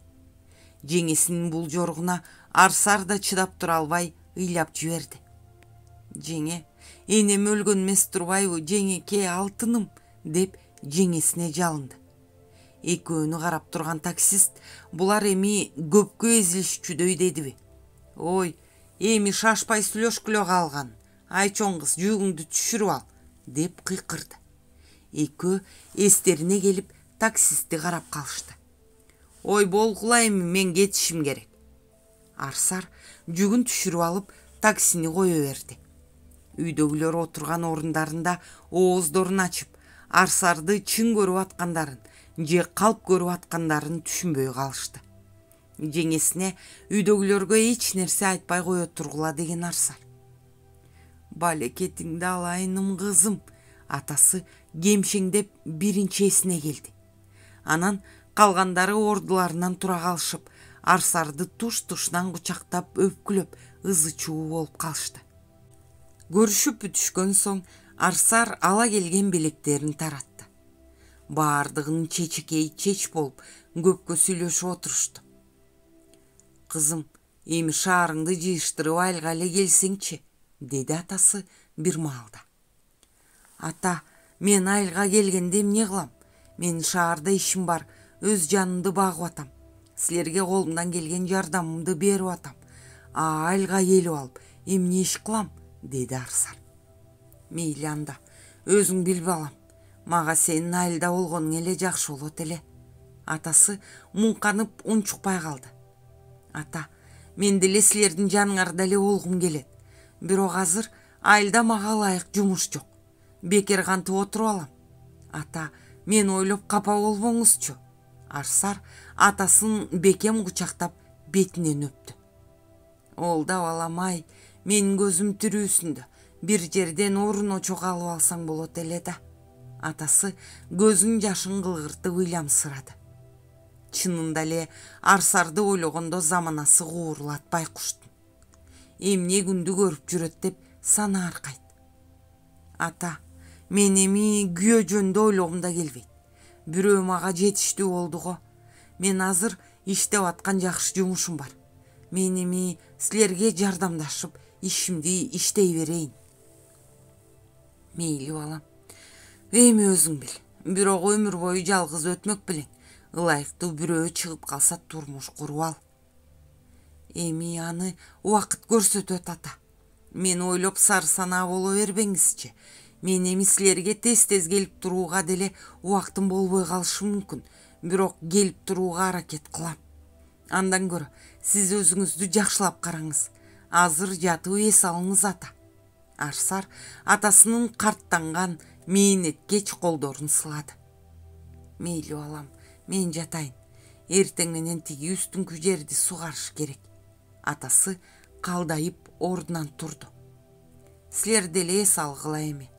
Жеңесинин бул жоргуна Арсар да чыдап тура албай ыйлап жиберди. Жеңе, Энем өлгөн эмес турбайбы, жеңеке, алтыным, деп жеңесине жалынды. Экөөнү карап турган таксист булар эми көпкө эзилишчүдөй дедиби? Ой, эми шашпай сүйлөшкүлө калган. Ай чоң кыз, жүгүңдү түшүрүп ал, деп кыйкырды. Экөө эстерине келип таксистти карап калышты. Ой, болгула, эми мен кетишим керек. Арсар жүгүн түшүрүп алып таксини кое берди. Үйдөгүлөр отурган орундарында ооздорун ачып, Арсарды чын көрүп аткандарын же калп көрүп аткандарын түшүнбөй калышты. Жеңесине үйдөгүлөргө эч нерсе айтпай кое тургула деген Арсар. Балекетиңди алайыным кызым, атасы кемшеңдеп биринчи эсине келди. Анан калгандары ордуларынан тура калышып, Арсарды туш-тушунан кучактап, өпкүлөп, ызы чуу болуп калышты. Көрүшүп бүтүшкөн соң Арсар ала келген белектерин таратты. Баардыгын чечекей чеч болуп көпкө сүйлөшүп отурушту. Кызым, эми шаарыңды жыйыштырып айылга эле келсеңчи, деди атасы бир маалда. Ата, мен айылга келгенде эмне кылам? Менин шаарда ишим бар, өз жанымды багып атам. Силерге колумдан келген жардамымды берип атам. Айылга келип алып, эмне иш кылам? Деди Арсар. Мейли анда, өзүң бил балам. Мага сенин айылда болгонуң эле жакшы болот эле. Атасы муңканып унчукпай калды. Ата, мен деле силердин жаныңарда эле болгум келет. Бирок азыр айылда мага ылайык жумуш жок. Бекер кантип отуруп алам. Ата, мен ойлоп капа болбоңузчу. Арсар атасын бекем кучактап бетинен өптү. Олда балам-ай, менин көзүм тирүүсүндө бир жерден орун очок алып алсаң болот эле да. Атасы көзүнүн жашын кылгыртып ыйламсырады. Чынында эле Арсарды ойлогондо заманасы куурулат байкуштун. Эмне күндү көрүп жүрөт деп сана аркайт. Ата, мен эми күйөө жөнүндө ойлогум да келбейт. Бирөө мага жетиштүү болду го. Мен азыр иштеп аткан жакшы жумушум бар. Мен эми силерге жардамдашып, ишимди иштей берейин. Мейли балам. Эми өзүң бил. Бирок өмүр бою жалгыз өтмөк белең. Ылайыктуу бирөө чыгып калса турмуш куруп ал. Эми аны убакыт көрсөтөт, ата. Мен ойлоп сары санаа боло бербеңизчи. Мен эми силерге тез-тез келип турууга деле убактым болбой калышы мүмкүн. Бирок келип турууга аракет кылам. Андан көрө сиз өзүңүздү жакшылап караңыз. Азыр жатып эс алыңыз, ата. Арсар атасынын карттанган мээнеткеч колдорун сылады. Мейли балам, мен жатайын. Эртең менен тиги үстүңкү жерди сугарыш керек. Атасы калдайып ордунан турду. Силер деле эс алгыла эми.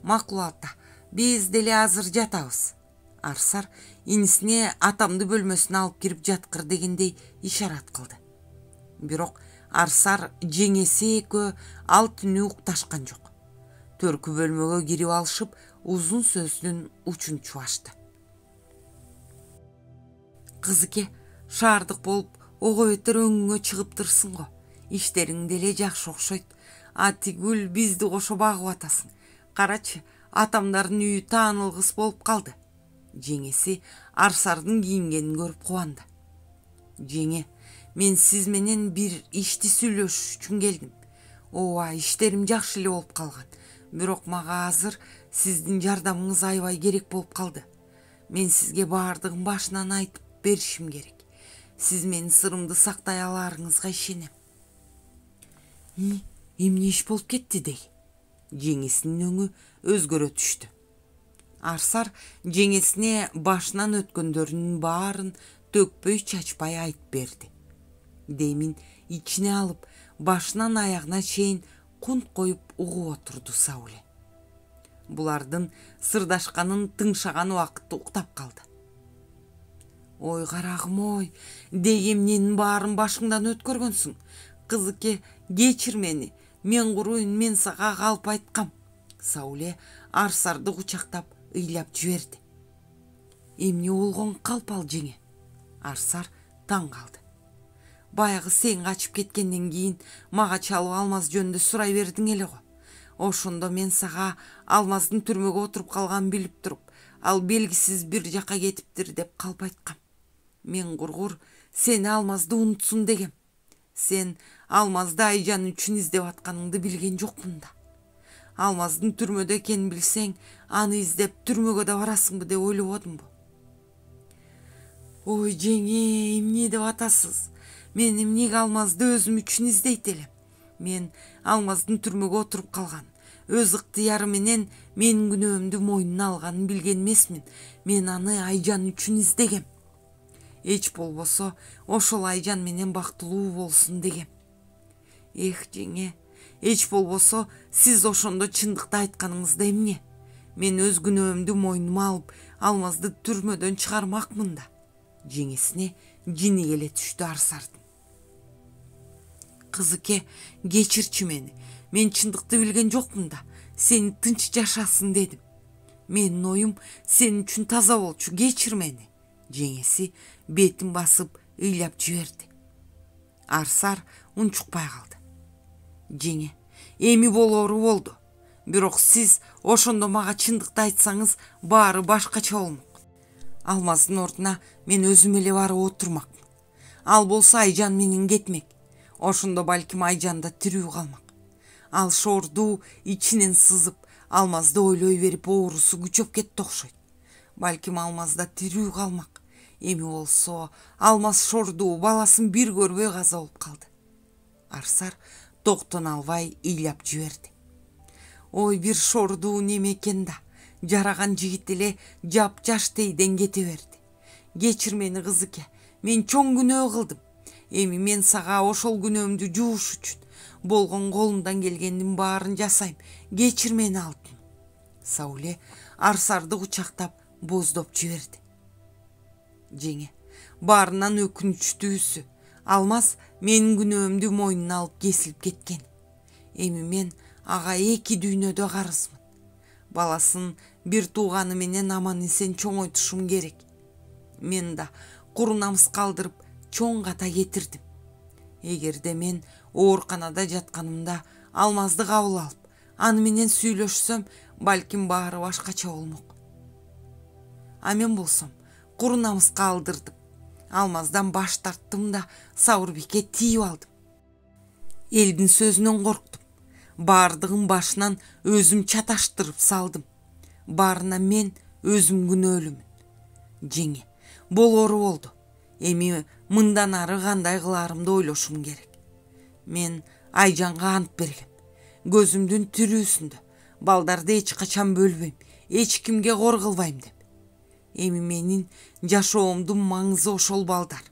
Макул, ата, биз деле азыр жатабыз. Арсар инисине атамды бөлмөсүнө алып кирип жаткыр дегендей ишарат кылды. Бирок Арсар жеңеси экөө ал түнү укташкан жок. Төркү бөлмөгө кирип алышып, узун сөздүн учун чубашты. Кызыке, шаардык болуп, ого бетер өңүңө чыгыптырсың го. Иштериң деле жакшы окшойт. Атигүл бизди кошо багып атасың. Карачы, атамдардын үйү таанылгыс болуп калды. Жеңеси Арсардын кийингенин көрүп кубанды. Жеңе, мен сиз менен бир ишти сүйлөшүш үчүн келдим. Ооба, иштерим жакшы эле болуп калган. Бирок мага азыр сиздин жардамыңыз аябай керек болуп калды. Мен сизге баардыгын башынан айтып беришим керек. Сиз менин сырымды сактай аларыңызга ишенем. Эмне иш болуп кетти дей? Жеңесинин өңү өзгөрө түштү. Арсар жеңесине башынан өткөндөрүнүн баарын төкпөй чачпай айтып берди. Демин ичине алып, башынан аягына чейин кунт коюп угуп отурду Сауле. Булардын сырдашканын тыңшаган убакытты уктап калды. Ой карагым ой, деги эмненин баарын башыңдан өткөргөнсүң. Кызыке, кечир мени. Мен куруйун, мен сага калп айткам. Сауле Арсарды кучактап ыйлап жиберди. Эмне болгон калп ал жеңе? Арсар таң калды. Баягы сен качып кеткенден кийин мага чалып алмаз жөнүндө сурай бердиң эле го. Ошондо мен сага Алмаздын түрмөгө отуруп калганын билип туруп, ал белгисиз бир жака кетиптир деп калп айткам. Мен кургур сени Алмазды унутсун дегем. Сен Алмазды Айжан үчүн издеп атканыңды билген жокмун да. Алмаздын түрмөдө экенин билсең, аны издеп түрмөгө да барасыңбы деп ойлободумбу? Ой, жеңе, эмне деп атасыз? Мен эмнеге Алмазды өзүм үчүн издейт элем? Мен Алмаздын түрмөгө отуруп калган, өз ыктыяры менен менин күнөөмдү мойнуна алганын билген эмесмин. Мен аны Айжан үчүн издегем. Эч болбосо ошол Айжан менен бактылуу болсун дегем. Эх, жеңе, эч болбосо сиз ошондо чындыкты айтканыңызда эмне? Мен өз күнөөмдү мойнума алып, Алмазды түрмөдөн чыгармакмын да. Жеңесине жини келе түштү Арсардын. Кызыке, кечирчи мени. Мен чындыкты билген жокмун да. Сени тынч жашасын дедим. Менин оюм сенин үчүн таза болчу, кечир мени. Жеңеси бетин басып ыйлап жиберди. Арсар унчукпай калды. Жеңе, эми болору болду. Бирок сиз ошондо мага чындыкты айтсаңыз, баары башкача болмок. Алмаздын ордуна мен өзүм эле барып отурмакмын. Ал болсо Айжан менен кетмек. Ошондо балким Айжан да тирүү калмак. Ал шордуу ичинен сызып, Алмазды ойлой берип оорусу күчөп кетти окшойт. Балким Алмаз да тирүү калмак. Эми болсо Алмаз шордуу баласын бир көрбөй каза болуп калды. Арсар токтоно албай ыйлап жиберди. Ой, бир шордуу неме экен да. Жараган жигит эле жап-жаш тейден кете берди. Кечир мени, кызыке. Мен чоң күнөө кылдым. Эми мен сага ошол күнөөмдү жууш үчүн болгон колумдан келгендин баарын жасайм. Кечир мени, алтын. Сауле Арсарды кучактап боздоп жиберди. Жеңе, баарынан өкүнүчтүүсү, Алмаз менин күнөөмдү мойнуна алып кесилип кеткен. Эми мен ага эки дүйнөдө карызмын. Баласын бир тууганы менен аман-эсен чоңойтушум керек. Мен да куру намыс калдырып чоң ката кетирдим. Эгерде мен ооруканада жатканымда Алмазды кабыл алып, аны менен сүйлөшсөм, балким баары башкача болмок. А мен болсом куру намыска алдырдым. Алмаздан баш тарттым да Сабырбике тийип алдым. Элдин сөзүнөн корктум. Баардыгын башынан өзүм чаташтырып салдым. Баарына мен өзүм күнөөлүмүн. Жеңе, болору болду. Эми мындан ары кандай кылаарымды ойлошум керек. Мен Айжанга ант бергем. Көзүмдүн тирүүсүндө балдарды эч качан бөлбөйм, эч кимге кор кылбайм деп. Эми менин жашоомдун маңызы ошол балдар.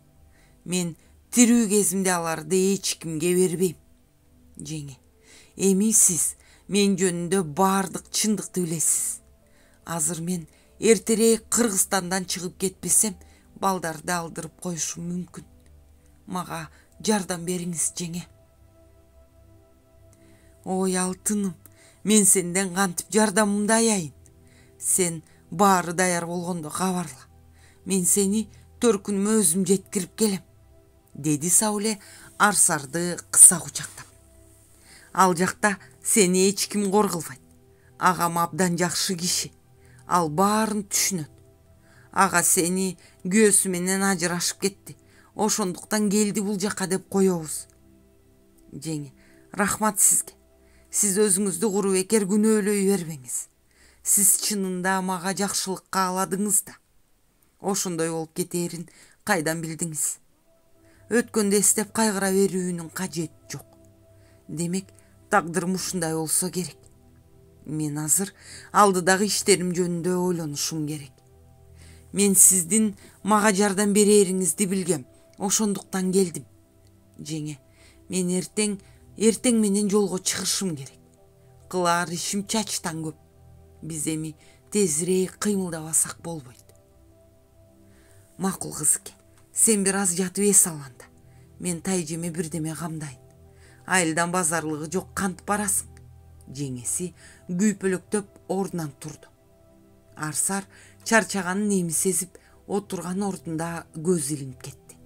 Мен тирүү кезимде аларды эч кимге бербейм. Жеңе, эми сиз мен жөнүндө баардык чындыкты билесиз. Азыр мен эртерээк Кыргызстандан чыгып кетпесем, балдарды алдырып коюшум мүмкүн. Мага жардам бериңиз, жеңе. Ой, алтыным, мен сенден кантип жардамымды аяйын. Сен баары даяр болгондо кабарла. Мен сени төркүнүмө өзүм жеткирип келем, деди Сауле Арсарды кыса кучактап. Ал жакта сени эч ким кор кылбайт. Агам абдан жакшы киши. Ал баарын түшүнөт. Ага сени күйөөсү менен ажырашып кетти. Ошондуктан келди бул жака деп коебуз. Жеңе, рахмат сизге. Сиз өзүңүздү куру бекер күнөөлөй бербеңиз. Сиз чынында мага жакшылык кааладыңыз да. Ошондой болуп кетээрин кайдан билдиңиз? Өткөндү эстеп кайгыра берүүнүн кажети жок. Демек, тагдырым ушундай болсо керек. Мен азыр алдыдагы иштерим жөнүндө ойлонушум керек. Мен сиздин мага жардам берериңизди билгем. Ошондуктан келдим. Жеңе, мен эртең менен жолго чыгышым керек. Кылаар ишим чачтан көп. Биз эми тезирээк кыймылдабасак болбойт. Макул, кызыке. Сен бир аз жатып эс ал анда. Мен тайжеме бирдеме камдайын. Айылдан базарлыгы жок, кантип барасың? Жеңеси күйпөлөктөп ордунан турду. Арсар чарчаганын эми сезип, отурган ордунда көзү илинип кетти.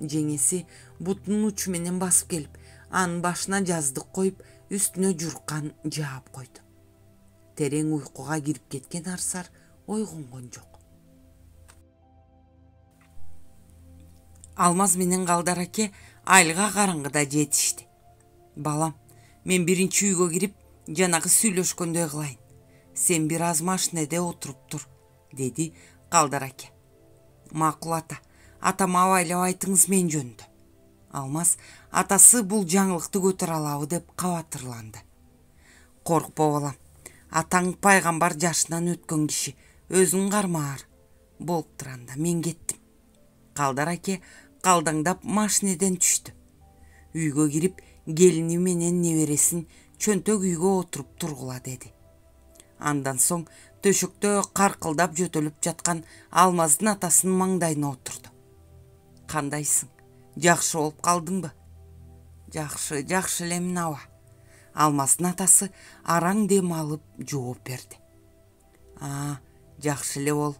Жеңеси бутунун учу менен басып келип, анын башына жаздык коюп, үстүнө журкан жаап койду. Терең уйкуга кирип кеткен Арсар ойгонгон жок. Алмаз менен Калдар аке айылга караңгыда жетишти. Балам, мен биринчи үйгө кирип жанагы сүйлөшкөндөй кылайын. Сен бир аз машинеде отуруп тур, деди Калдар аке. Макул ата, атама абайлап айтыңыз мен жөнүндө. Алмаз атасы бул жаңылыкты көтөрө алабы деп кабатырланды. Коркпо балам, атаң пайгамбар жашынан өткөн киши, өзүн кармаар. Болуптур анда, мен кеттим. Калдар аке калдаңдап машинеден түштү. Үйгө кирип келини менен небересин чөнтөк үйгө отуруп тургула деди. Андан соң төшөктө каркылдап жөтөлүп жаткан Алмаздын атасынын маңдайына отурду. Кандайсың? Жакшы болуп калдыңбы? Жакшы элемин аба. Алмаздын атасы араң дем алып жооп берди. Жакшы эле бол.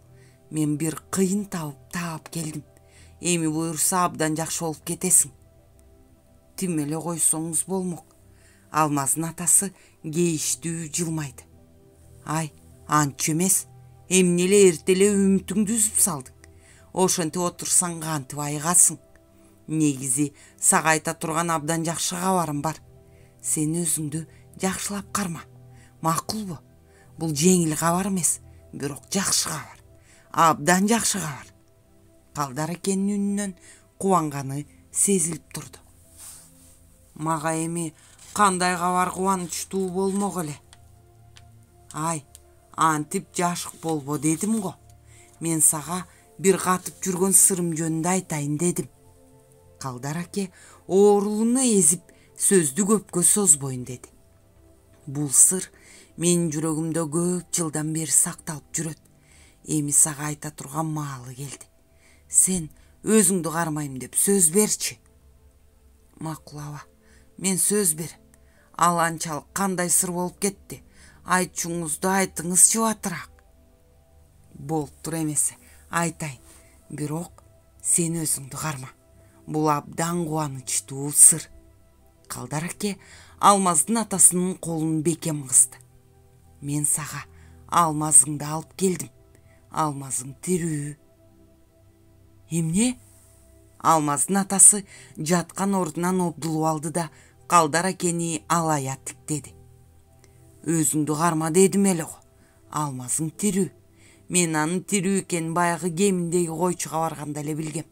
Мен бир кыйын таап келдим. Эми буюрса абдан жакшы болуп кетесиң. Тим эле койсоңуз болмок. Алмаздын атасы кейиштүү жылмайды. Ай, антчы эмес. Эмне эле эртеле үмүтүңдү үзүп салдың. Ошентип отурсаң кантип айыгасың. Негизи сага айта турган абдан жакшы кабарым бар. Сен өзүңдү жакшылап карма. Макулбу? Бул жеңил кабар эмес, бирок жакшы кабар. Абдан жакшы кабар. Калдар акенин үнүнөн кубанганы сезилип турду. Мага эми кандай кабар кубанычтуу болмок эле. Ай, антип жашык болбо дедим го. Мен сага бир катып жүргөн сырым жөнүндө айтайын дедим. Калдар аке оорулууну эзип сөздү көпкө созбойн деди. Бул сыр менин жүрөгүмдө көп жылдан бери сакталып жүрөт. Эми сага айта турган маалы келди. Сен өзүңдү кармайм деп сөз берчи. Макул аба, мен сөз берем. Ал анчалык кандай сыр болуп кетти? Айтчуңузду айтыңызчы батыраак. Болуптур эмесе, айтайын. Бирок сен өзүңдү карма. Бул абдан кубанычтуу сыр. Калдар аке Алмаздын атасынын колун бекем кысты. Мен сага алмазыңды алып келдим. Алмазың тирүү. Эмне? Алмаздын атасы жаткан ордунан обдулуп алды да Калдар акени алая тиктеди. Өзүңдү карма дедим эле го. Алмазың тирүү. Мен анын тирүү экенин баягы кеминдеги койчуга барганда эле билгем.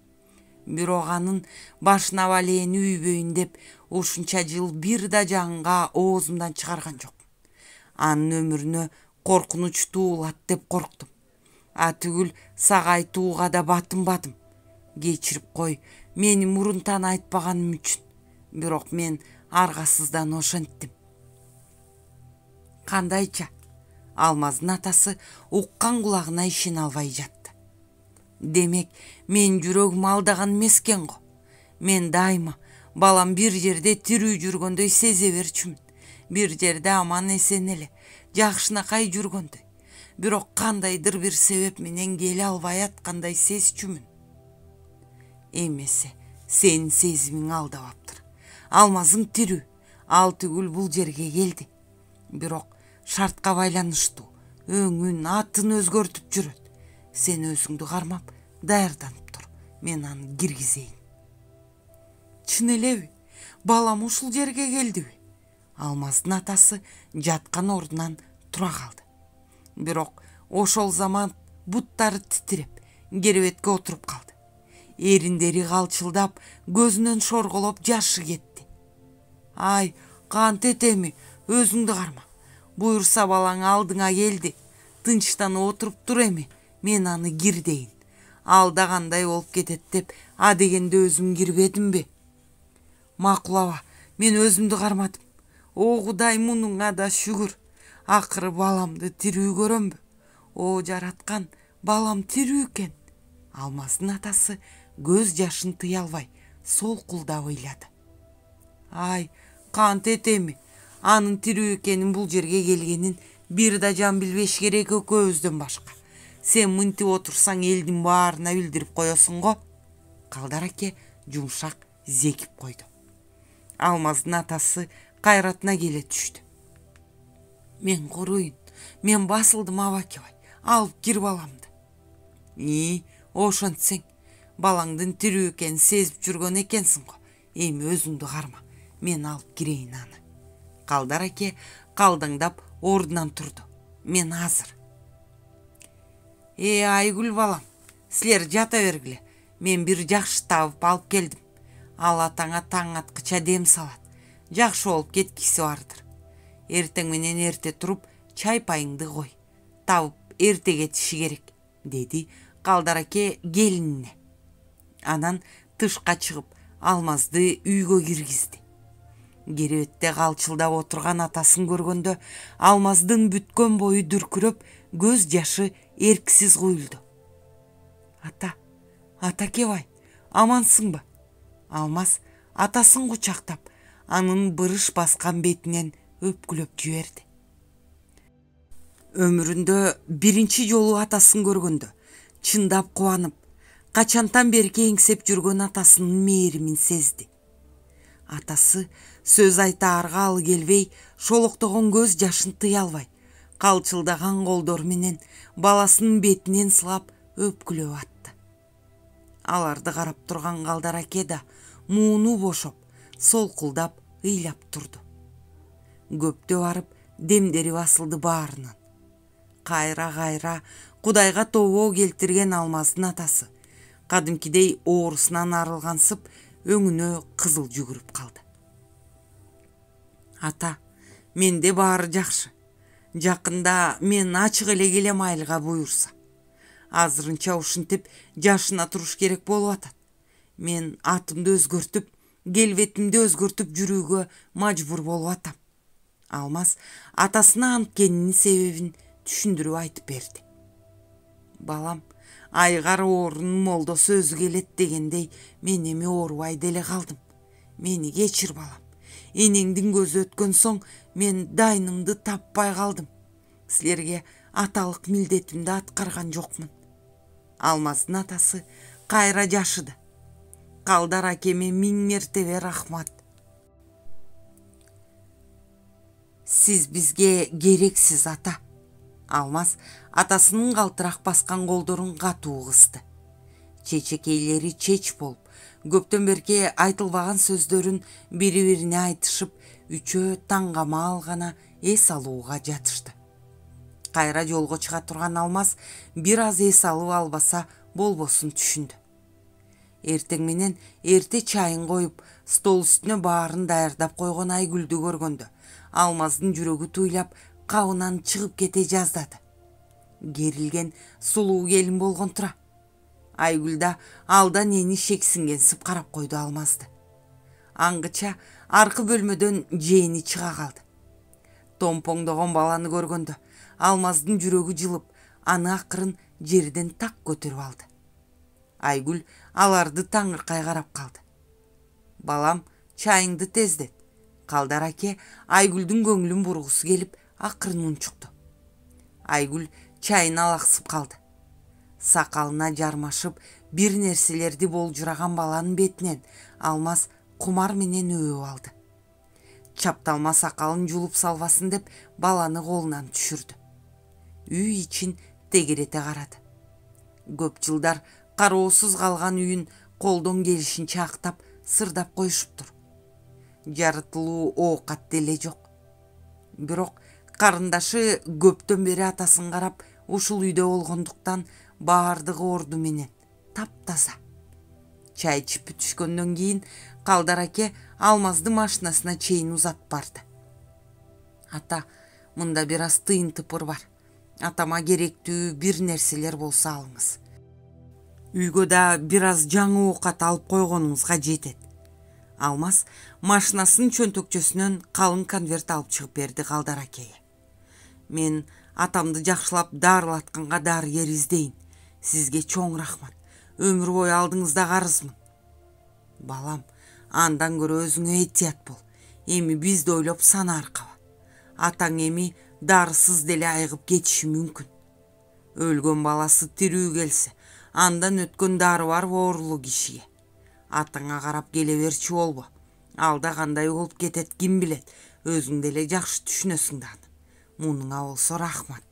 Бирок анын башына балээни үйбөйүн деп ушунча жыл бир да жанга оозумдан чыгарган жокмун. Анын өмүрүнө коркунуч туулат деп корктум. Атүгүл сага айтууга да батынбадым. Кечирип кой, мени мурунтан айтпаганым үчүн. Бирок мен аргасыздан ошенттим. Кандайча? Алмаздын атасы уккан кулагына ишене албай жатты. Демек, мен жүрөгүм алдаган эмескен го. Мен дайыма балам бир жерде тирүү жүргөндөй сезе берчүмүн. Бир жерде аман эсен эле, жакшынакай жүргөндөй. Бирок кандайдыр бир себеп менен келе албай аткандай сезчүмүн. Эмесе, сенин сезимиң алдабаптыр. Алмазың тирүү, ал түгүл бул жерге келди. Бирок шартка байланыштуу, өңүн, атын өзгөртүп жүрөт. Сен өзүңдү кармап, даярданып тур. Мен аны киргизейин. Чын элеби? Балам ушул жерге келдиби? Алмаздын атасы жаткан ордунан тура калды. Бирок ошол заман буттары титиреп, керебетке отуруп калды. Эриндери калчылдап, көзүнөн шорголоп жашы кетти. Ай, кантет эми, өзүңдү карма. Буюрса балаң алдыңа келди. Тынчтанып отуруп тур эми, мен аны кирдейин. Алда кандай болуп кетет деп, адегенде өзүм кирбедимби? Макул аба, мен өзүмдү кармадым. О Кудай, мунуңа да шүгүр. Акыры баламды тирүү көрөмбү? О жараткан, балам тирүү экен. Алмаздын атасы көз жашын тыя албай, солкулдап ыйлады. Ай, кантет эми, анын тирүү экенин бул жерге келгенин бир да жан билбеш керек экөөбүздөн башка. Сен мынтип отурсаң элдин баарына билдирип коесуң го. Калдар аке жумшак зекип койду. Алмаздын атасы кайратына келе түштү. Мен куруйун, мен басылдым Абакебай, алып кир баламды. Ошентсең, балаңдын тирүү экенин сезип жүргөн экенсиң го. Эми өзүңдү карма, мен алып кирейин аны. Калдар аке калдаңдап ордунан турду. Мен азыр. Айгүл балам, силер жата бергиле. Мен бир жакшы табып алып келдим. Ал атаңа таң аткыча дем салат. Жакшы болуп кеткиси бардыр. Эртең менен эрте туруп, чай пайыңды кой. Табып эрте кетиши керек, деди Калдар аке келинине. Анан тышка чыгып, Алмазды үйгө киргизди. Керебетте калчылдап отурган атасын көргөндө Алмаздын бүткөн бою дүркүрөп, көз жашы эрксиз куюлду. Атакебай, амансыңбы? Алмаз атасын кучактап, анын бырыш баскан бетинен өпкүлөп жиберди. Өмүрүндө биринчи жолу атасын көргөндө чындап кубанып, качантан берки эңсеп жүргөн атасынын мээримин сезди. Атасы сөз айта аргалы келбей, шолоктогон көз жашын тыя албай, калчылдаган колдору менен баласынын бетинен сылап өпкүлөп атты. Аларды карап турган Калдар аке да мууну бошоп, солкулдап, ыйлап турду. Көптө барып, демдери басылды баарынан. Кайра Кудайга тобоо келтирген Алмаздын атасы кадимкидей оорусунан арылгансып, өңүнө кызыл жүгүрүп калды. Ата, менде баары жакшы. Жакында мен ачык эле келем айылга буюрса. Азырынча ушинтип жашына туруш керек болуп атат. Мен атымды өзгөртүп, келбетимди өзгөртүп жүрүүгө мажбур болуп атам. Алмаз атасына анткенинин себебин түшүндүрүп айтып берди. Балам, айгар оорунун молдосу өзү келет дегендей, мен эми оорубай деле калдым. Мени кечир балам. Энеңдин көзү өткөн соң мен дайнымды таппай калдым. Силерге аталык милдетимди аткарган жокмун. Алмаздын атасы кайра жашыды. Калдар акеме 1000 мертебе рахмат. Сиз бизге керексиз, ата. Алмаз атасынын калтырак баскан колдорун катуу кысты. Чечекейлери чеч болуп, көптөн берки айтылбаган сөздөрүн бири-бирине айтышып, үчөө таңгамал гана эс алууга жатышты. Кайра жолго чыга турган Алмаз бир аз эс алып албаса болбосун түшүндү. Эртең менен эрте чайын коюп, стол үстүнө баарын даярдап койгон Айгүлдү көргөндө Алмаздын жүрөгү туйлап, кабынан чыгып кете жаздады. Керилген сулуу келин болгон тура. Айгүл да алдан эни шексингенсип карап койду Алмазды. Аңгыча аркы бөлмөдөн жээни чыга калды. Томпоңдогон баланы көргөндө Алмаздын жүрөгү жылып, аны акырын жерден так көтөрүп алды. Айгүл аларды таңыркай карап калды. Балам, чайыңды тездет. Калдар аке Айгүлдүн көңүлүн бургусу келип, акырын унчукту. Айгүл чайын алаксып калды. Сакалына жармашып, бир нерселерди болжураган баланын бетинен Алмаз кумар менен өбүп алды. Чапталма сакалын жулуп салбасын деп баланы колунан түшүрдү. Үй ичин тегерете карады. Көп жылдар кароосуз калган үйүн колдон келишинче актап, сырдап коюшуптур. Жарытылуу оокат деле жок. Бирок карындашы көптөн бери атасын карап ушул үйдө болгондуктан баардыгы орду менен таптаза. Чай ичип бүтүшкөндөн кийин Калдар аке Алмазды машинасына чейин узатып барды. Ата, мында бир аз тыйын тыпыр бар. Атама керектүү бир нерселер болсо алыңыз. Үйгө да бир аз жаңы оокат алып койгонуңузга жетет. Алмаз машинасынын чөнтөкчөсүнөн калың конверт алып чыгып берди Калдар акеге. Мен атамды жакшылап дарылатканга дарыгер издейин. Сизге чоң рахмат. Өмүр бою алдыңызда карызмын. Балам, андан көрө өзүңө этият бол. Эми бизди ойлоп сана аркаба. Атаң эми дарысыз деле айыгып кетиши мүмкүн. Өлгөн баласы тирүү келсе, андан өткөн дары бар оорулуу кишиге. Атаңа карап келе берчи болбо. Алда кандай болуп кетет ким билет, өзүң деле жакшы түшүнөсүң да аны. Мунуңа болсо рахмат.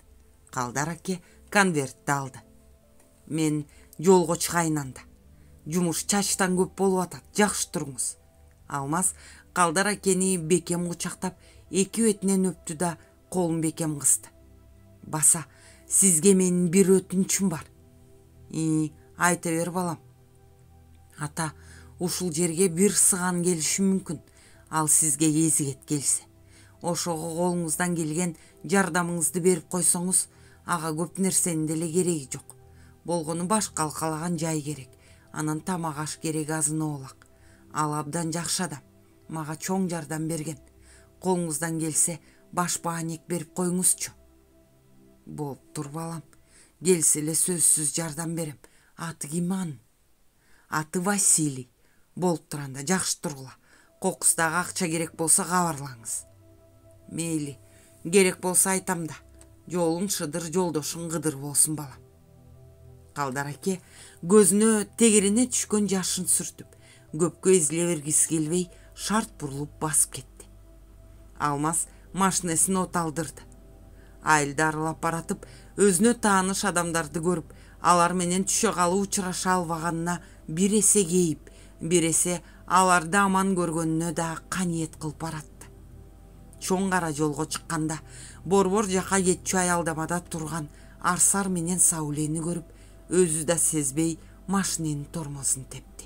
Калдар аке конвертти алды. Мен жолго чыгайын анда. Жумуш чачтан көп болуп атат, жакшы туруңуз. Алмаз Калдар акени бекем кучактап, эки бетинен өптү да колун бекем кысты. Баса, сизге менин бир өтүнүчүм бар. Айта бер балам. Ата, ушул жерге бир сыган келиши мүмкүн. Ал сизге кезигет келсе. Ошого колуңуздан келген жардамыңызды берип койсоңуз, ага көп нерсенин деле кереги жок. Болгону башка алкалаган жай керек. Анан тамак аш керек азын-оолак. Ал абдан жакшы адам. Мага чоң жардам берген. Колуңуздан келсе, баш бааник берип коюңузчу. Болуптур балам. Келсе эле сөзсүз жардам берем. Аты ким анын? Аты Василий. Болуптур анда, жакшы тургула. Кокустагы акча керек болсо кабарлаңыз. Мейли, керек болсо айтам да. Жолуң шыдыр, жолдошуң кыдыр болсун балам. Калдар аке көзүнө тегерене түшкөн жашын сүртүп, көпкө изиле бергиси келбей, шарт бурулуп басып кетти. Алмаз машинесин от алдырды. Айылды аралап баратып, өзүнө тааныш адамдарды көрүп, алар менен түшө калып учураша албаганына бир эсе кейип, бир эсе аларды аман көргөнүнө да каниет кылып баратты. Чоң кара жолго чыкканда, борбор жака кетчү аялдамада турган Арсар менен Саулени көрүп, өзү да сезбей машиненин тормозун тепти.